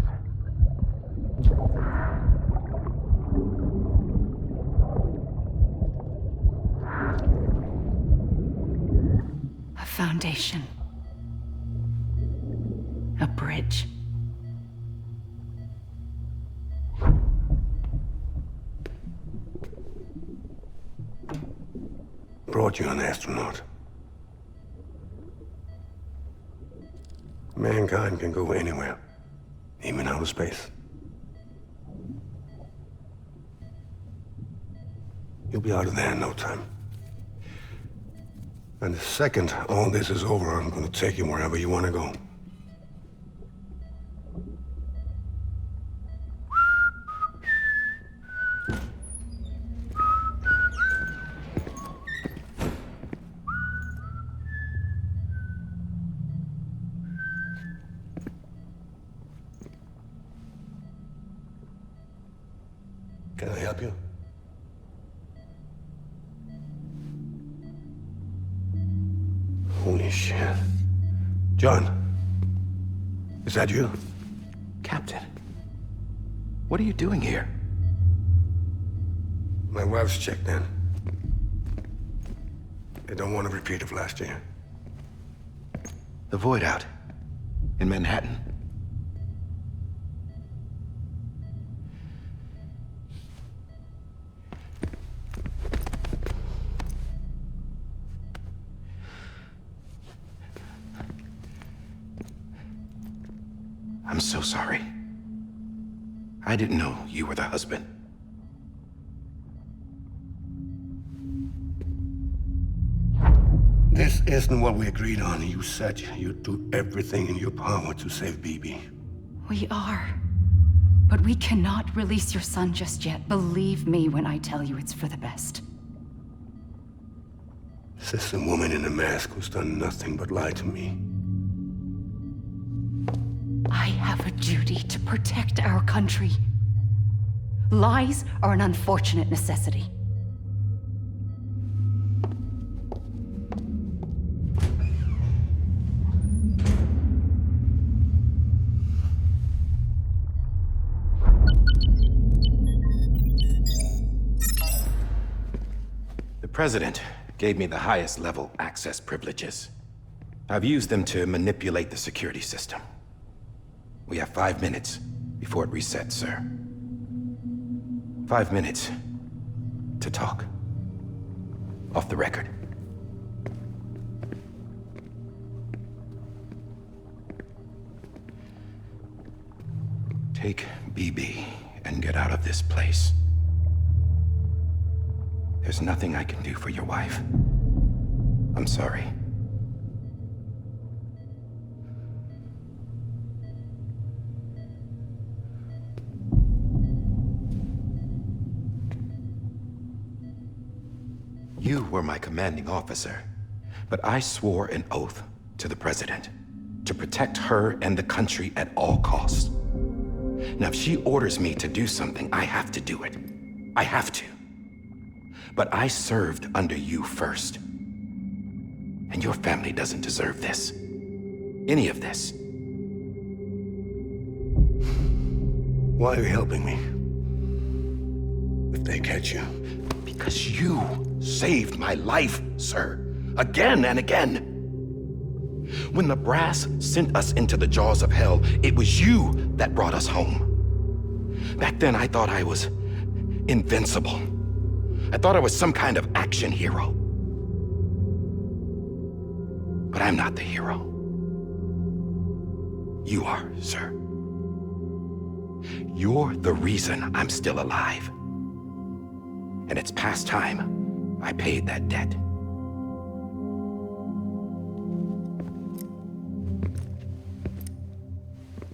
a foundation. A bridge. Brought you an astronaut. Mankind can go anywhere, even outer space. You'll be out of there in no time. And the second all this is over, I'm gonna take you wherever you wanna go. Can I help you? Holy shit. John, is that you? Captain, what are you doing here? My wife's checked in. They don't want a repeat of last year. The void out in Manhattan. I'm so sorry. I didn't know you were the husband. This isn't what we agreed on. You said you'd do everything in your power to save Bibi. We are. But we cannot release your son just yet. Believe me when I tell you it's for the best. This is a woman in a mask who's done nothing but lie to me. I have a duty to protect our country. Lies are an unfortunate necessity. The President gave me the highest level access privileges. I've used them to manipulate the security system. We have 5 minutes before it resets, sir. 5 minutes to talk. Off the record. Take BB and get out of this place. There's nothing I can do for your wife. I'm sorry. You were my commanding officer, but I swore an oath to the President to protect her and the country at all costs. Now, if she orders me to do something, I have to do it. I have to. But I served under you first. And your family doesn't deserve this. Any of this. Why are you helping me? If they catch you. Because you saved my life, sir. Again and again. When the brass sent us into the jaws of hell, it was you that brought us home. Back then, I thought I was invincible. I thought I was some kind of action hero. But I'm not the hero. You are, sir. You're the reason I'm still alive. And it's past time I paid that debt.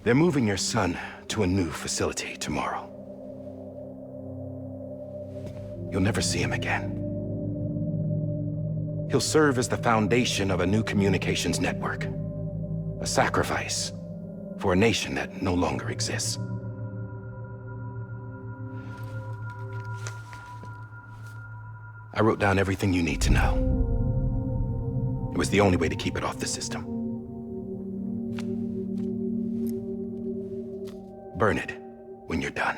They're moving your son to a new facility tomorrow. You'll never see him again. He'll serve as the foundation of a new communications network. A sacrifice for a nation that no longer exists. I wrote down everything you need to know. It was the only way to keep it off the system. Burn it when you're done.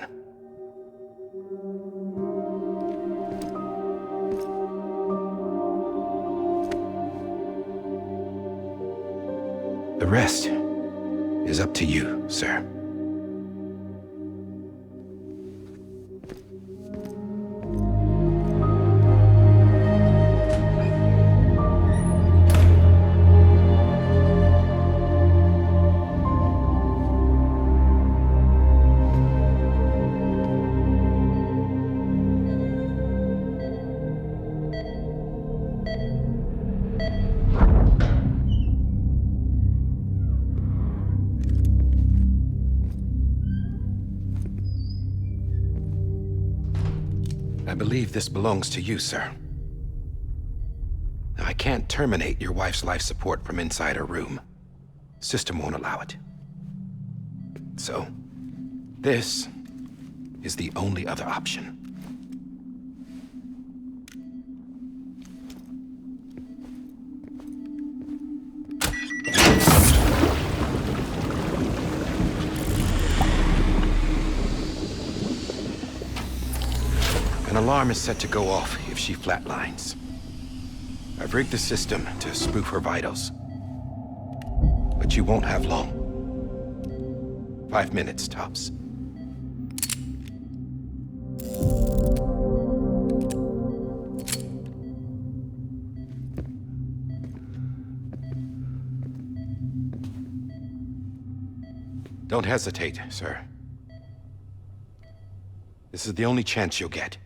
The rest is up to you, sir. I believe this belongs to you, sir. Now, I can't terminate your wife's life support from inside her room. System won't allow it. So, this is the only other option. An alarm is set to go off if she flatlines. I've rigged the system to spoof her vitals. But you won't have long. 5 minutes, tops. Don't hesitate, sir. This is the only chance you'll get.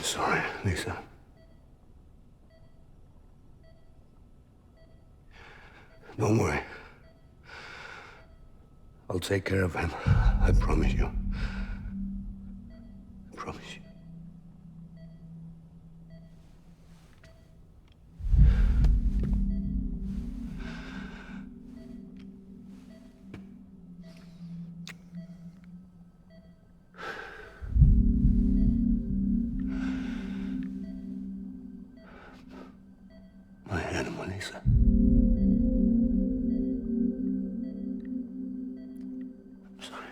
sorry, Lisa. Don't worry. I'll take care of him. I promise you. I promise you. My animal, Lisa. I'm sorry.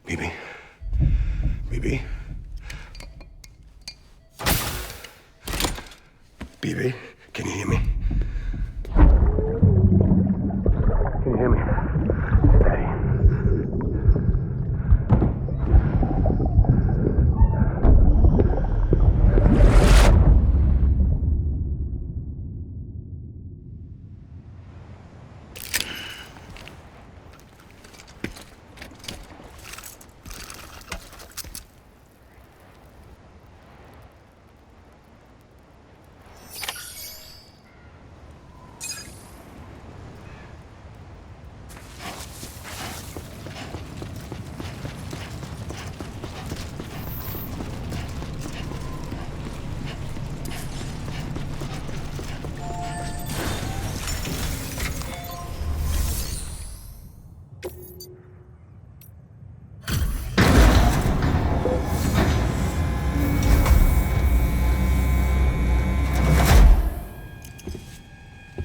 BB. BB. BB, can you hear me? Can you hear me? Steady.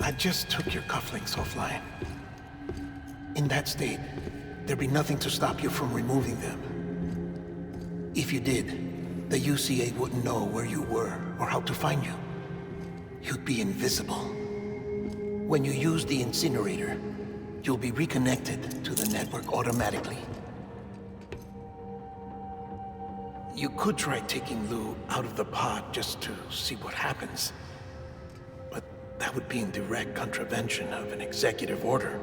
I just took your cufflinks offline. In that state, there'd be nothing to stop you from removing them. If you did, the UCA wouldn't know where you were or how to find you. You'd be invisible. When you use the incinerator, you'll be reconnected to the network automatically. You could try taking Lou out of the pod just to see what happens. But that would be in direct contravention of an executive order.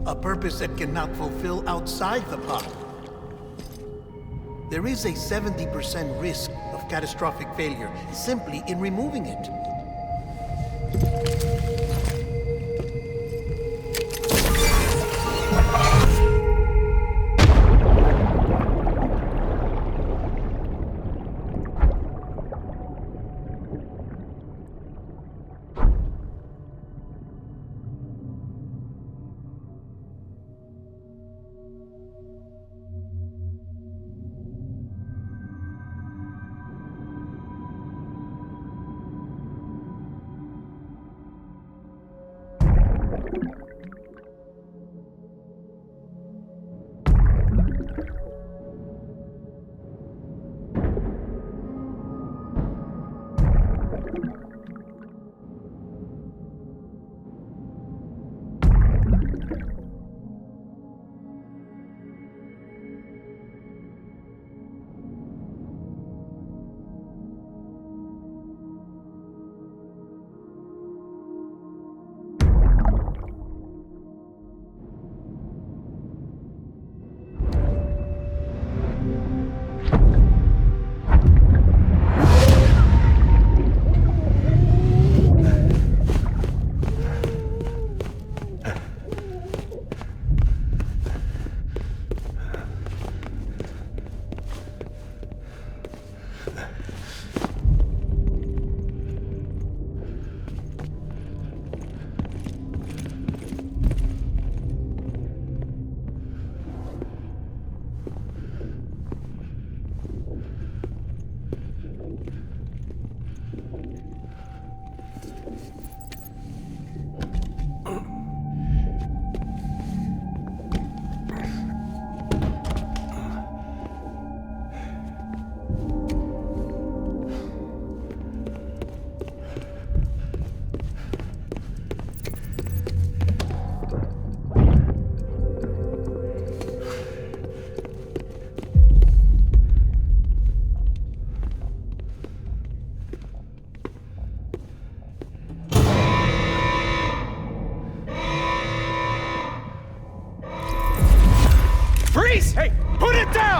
A purpose that cannot fulfill outside the pod. There is a 70% risk of catastrophic failure simply in removing it.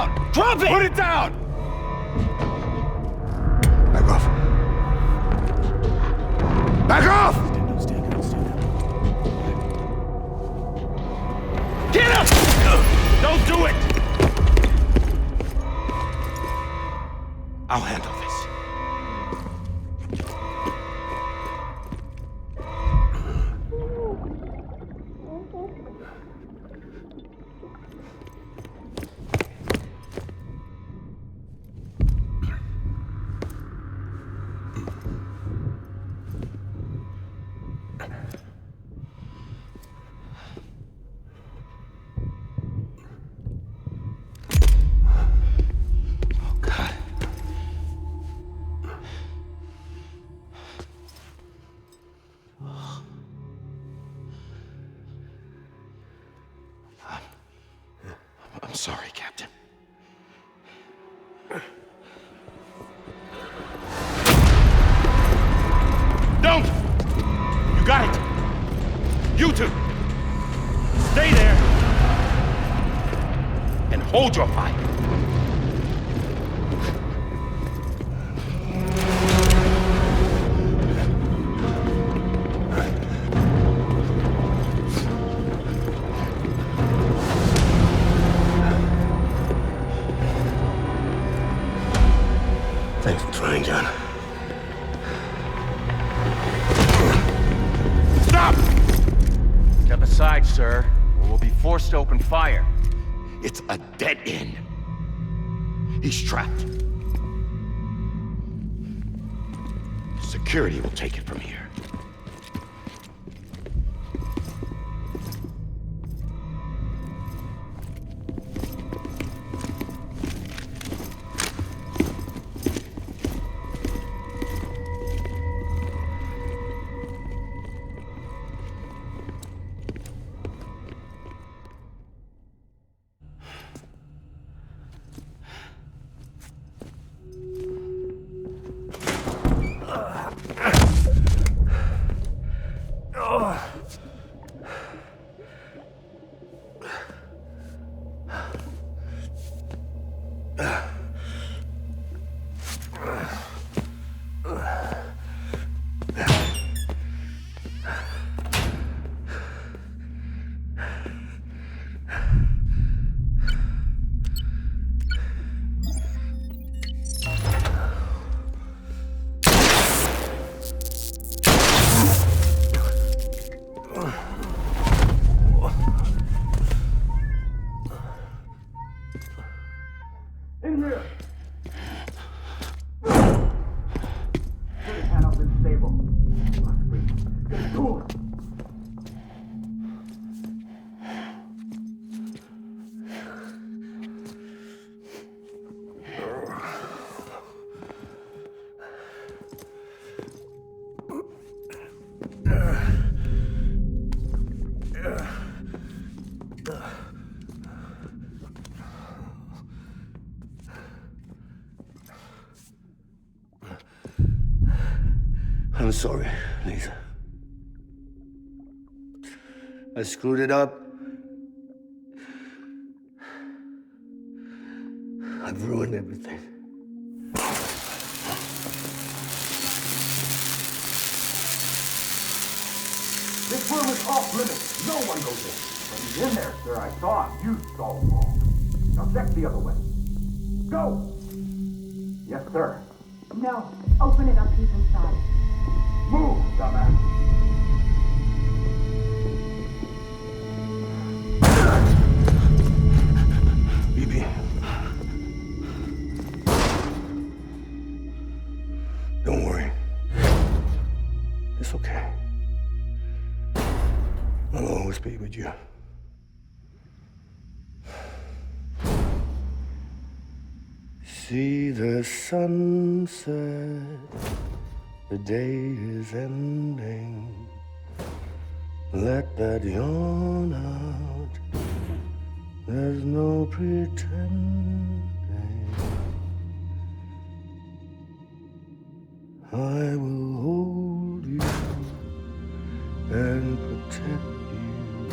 down! Drop it! Put it down! Back off. Back off! Get him! Don't do it! I'll handle this. I'm sorry, Captain. Don't! You got it! You two! Stay there! And hold your fire! Thanks for trying, John. Stop! Step aside, sir, or we'll be forced to open fire. It's a dead end. He's trapped. Security will take it from here. I'm sorry, Lisa. I screwed it up. I've ruined everything. This room is off limits. No one goes in. But he's in there, sir. I saw him. You saw him wrong. Now check the other way. Go! Yes, sir. No. Open it up. He's inside. Move, dumbass. BB. Don't worry. It's okay. I'll always be with you. See the sunset. The day is ending. Let that yawn out. There's no pretending. I will hold you and protect you.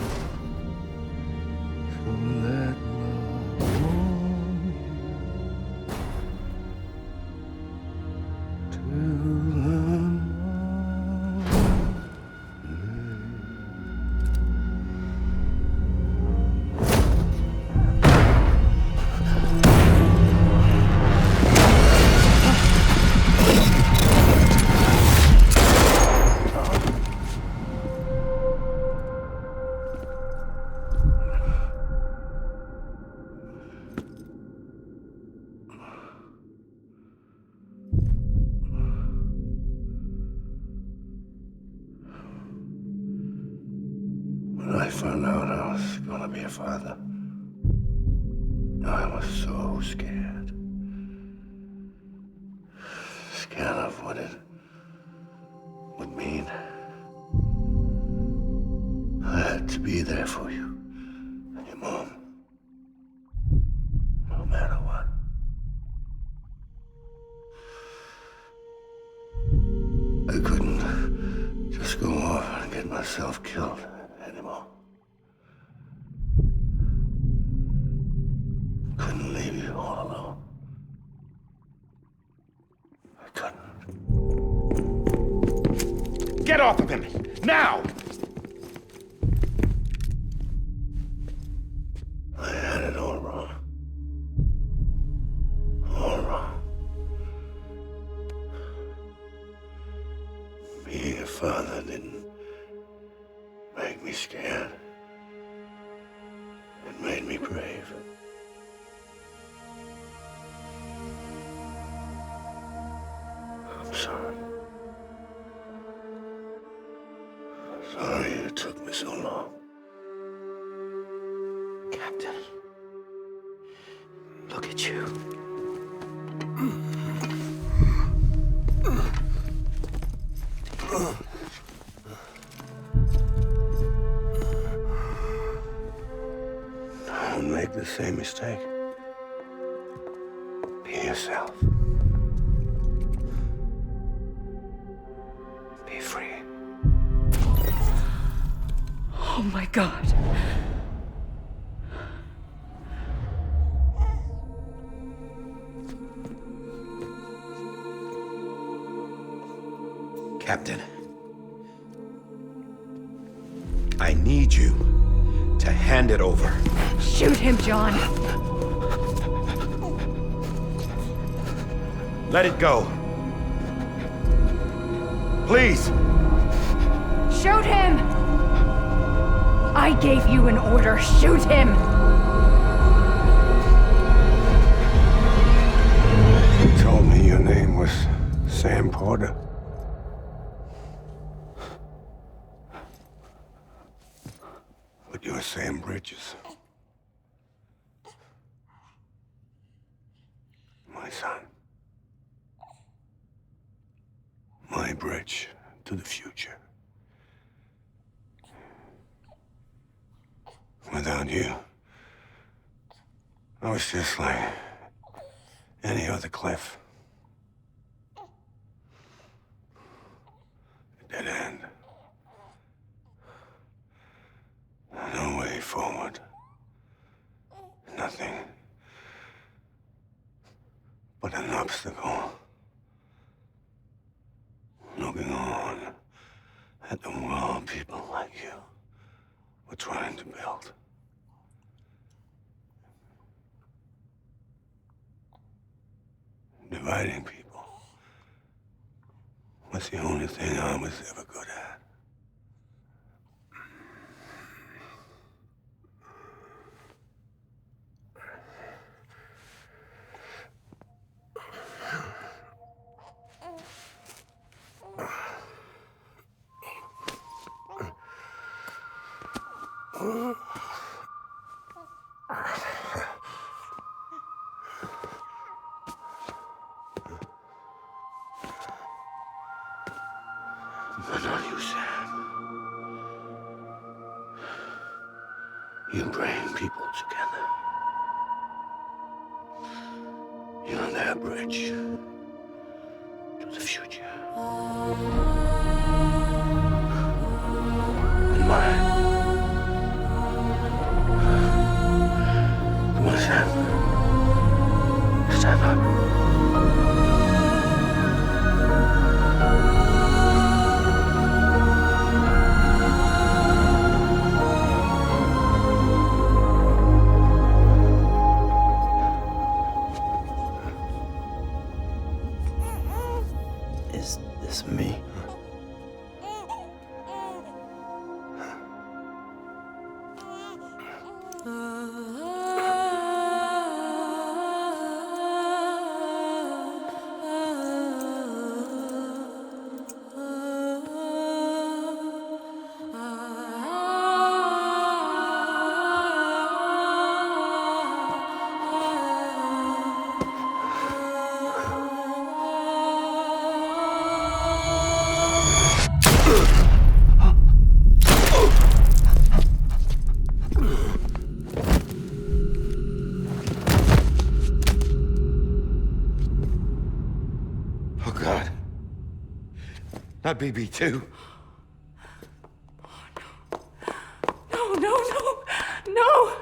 So let love warm you. gonna be a father. I was so scared. Scared of what it would mean. I had to be there for you and your mom. No matter what. I couldn't just go off and get myself killed anymore. Couldn't leave you all alone. I couldn't. Get off of him! Now! I had it all wrong. All wrong. Being a father didn't make me scared. It made me brave. I'm sorry. Sorry it took me so long. Captain, look at you. Don't make the same mistake. Be yourself. Be free. Oh my God. Captain, I need you to hand it over. Shoot him, John. Let it go. Please. Shoot him! I gave you an order. Shoot him! You told me your name was Sam Porter. But you're Sam Bridges. My son. My bridge to the future. Without you, I was just like any other Cliff. A dead end. No way forward. Nothing but an obstacle. Looking on at the world people like you were trying to build. Dividing people was the only thing I was ever good at. But not you, Sam. You bring people together. You're their bridge to the future. And mine. Come on, Sam. Stand up. Is this me? My BB-2. No, no, no, no!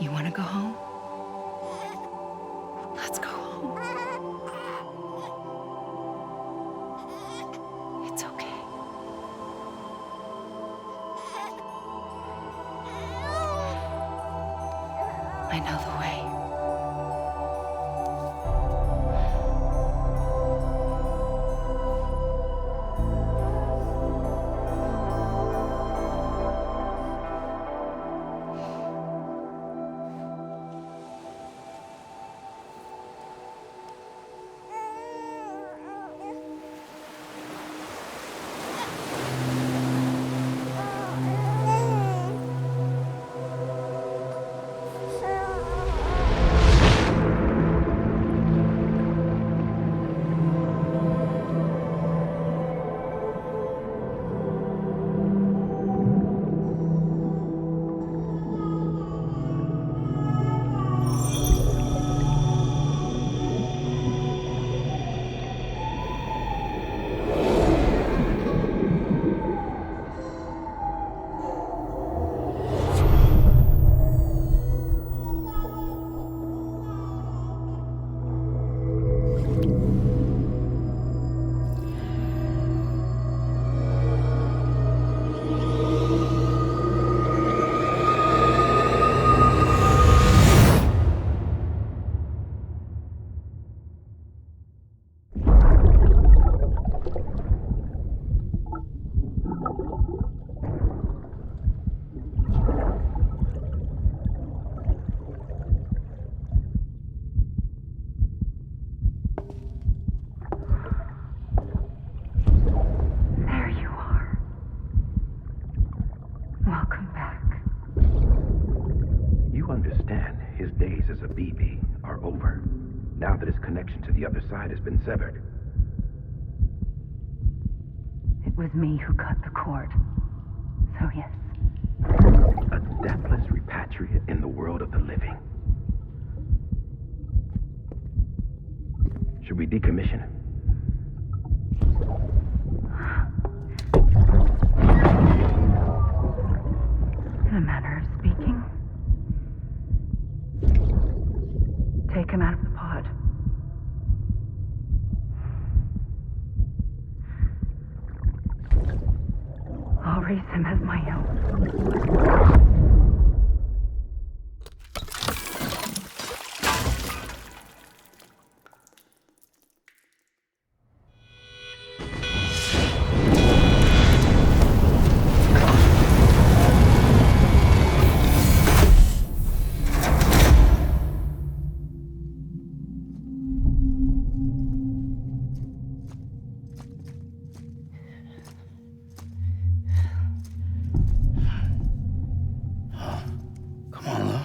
You want to go home? Let's go home. It's okay. I know the way. Now that his connection to the other side has been severed. It was me who cut the cord. So yes. A deathless repatriate in the world of the living. Should we decommission him? take him out of the pod. I'll raise him as my own. Come on, Lou.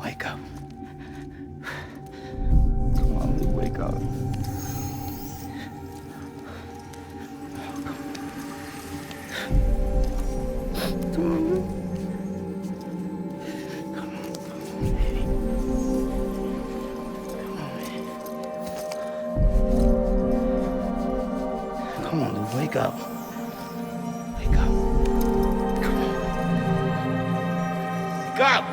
Wake up. Come on, Lou, wake up. Come on, Lou. Come on, baby. Come on, Lou, wake up. Wake up. Come on. Wake up!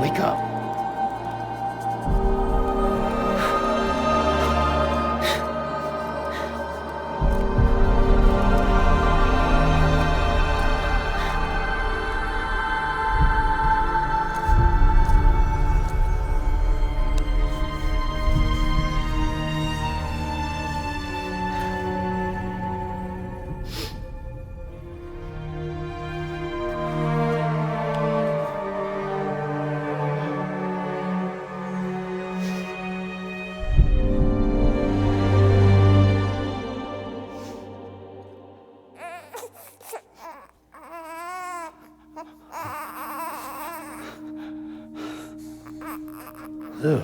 Wake up. Lou.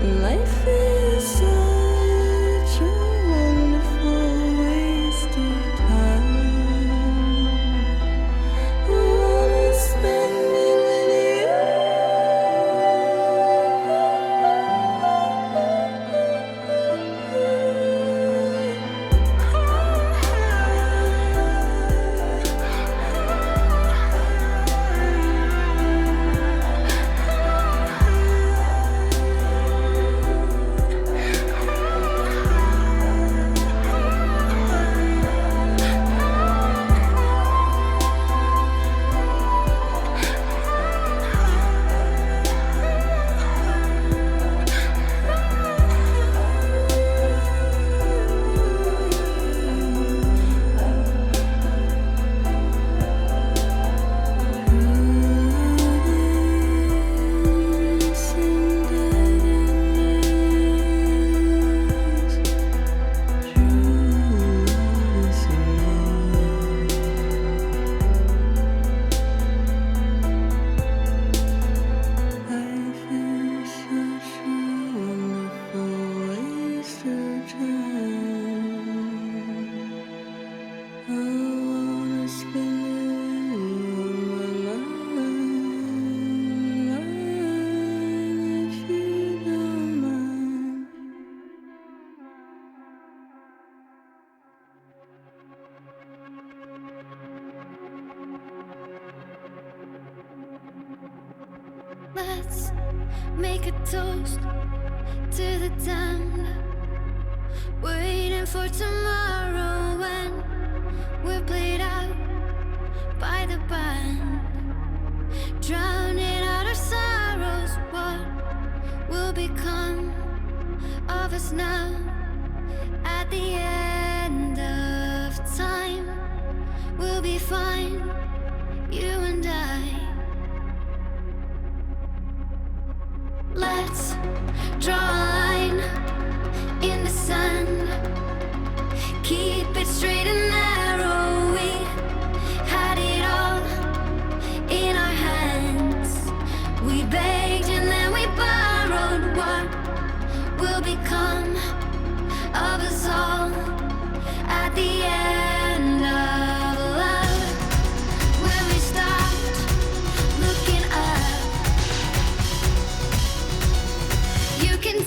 Life is such a wonderful waste of time. I wanna spend it with Let's make a toast to the damned, waiting for tomorrow when we're played out by the band, drowning out our sorrows. What will become of us now at the end of time? We'll be fine, you and I. Let's draw a line in the sand, keep it straight and narrow. We had it all in our hands. We begged and then we borrowed. What will become of us all at the end of love? When we stopped looking up, you can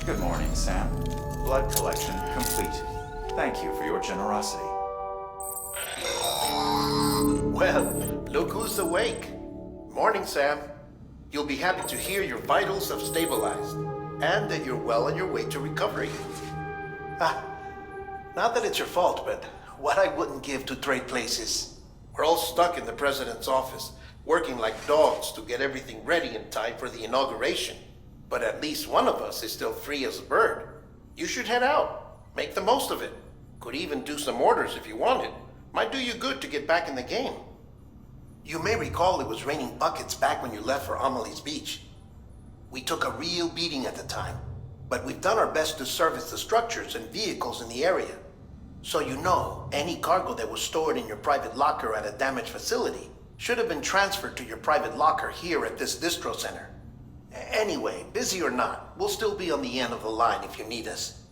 Good morning, Sam. Blood collection complete. Thank you for your generosity. Well, look who's awake. Morning, Sam. You'll be happy to hear your vitals have stabilized, and that you're well on your way to recovery. Not that it's your fault, but what I wouldn't give to trade places. We're all stuck in the president's office, working like dogs to get everything ready in time for the inauguration. But at least one of us is still free as a bird. You should head out. Make the most of it. Could even do some orders if you wanted. Might do you good to get back in the game. You may recall it was raining buckets back when you left for Amelie's Beach. We took a real beating at the time, but we've done our best to service the structures and vehicles in the area. So you know, any cargo that was stored in your private locker at a damaged facility should have been transferred to your private locker here at this distro center. Anyway, busy or not, we'll still be on the end of the line if you need us.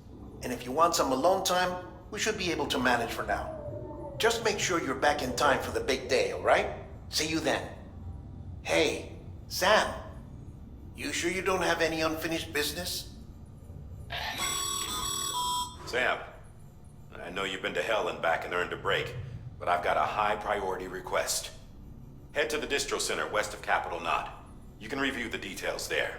And if you want some alone time, we should be able to manage for now. Just make sure you're back in time for the big day, all right? See you then. Hey, Sam, you sure you don't have any unfinished business? Sam, I know you've been to hell and back and earned a break, but I've got a high priority request. Head to the distro center west of Capitol Knot. You can review the details there.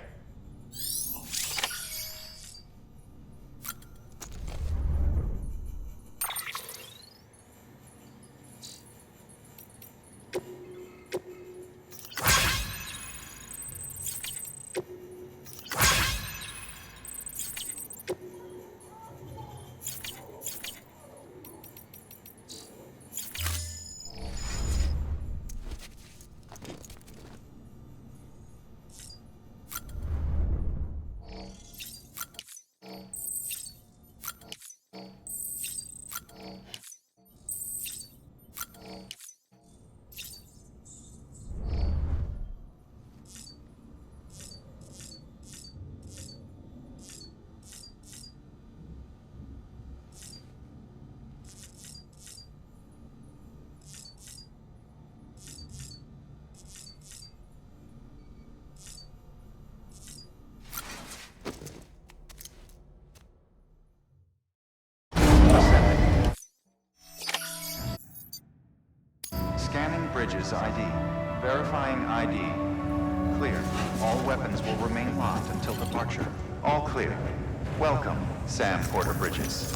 Scanning Bridges ID. Verifying ID. Clear. All weapons will remain locked until departure. All clear. Welcome, Sam Porter Bridges.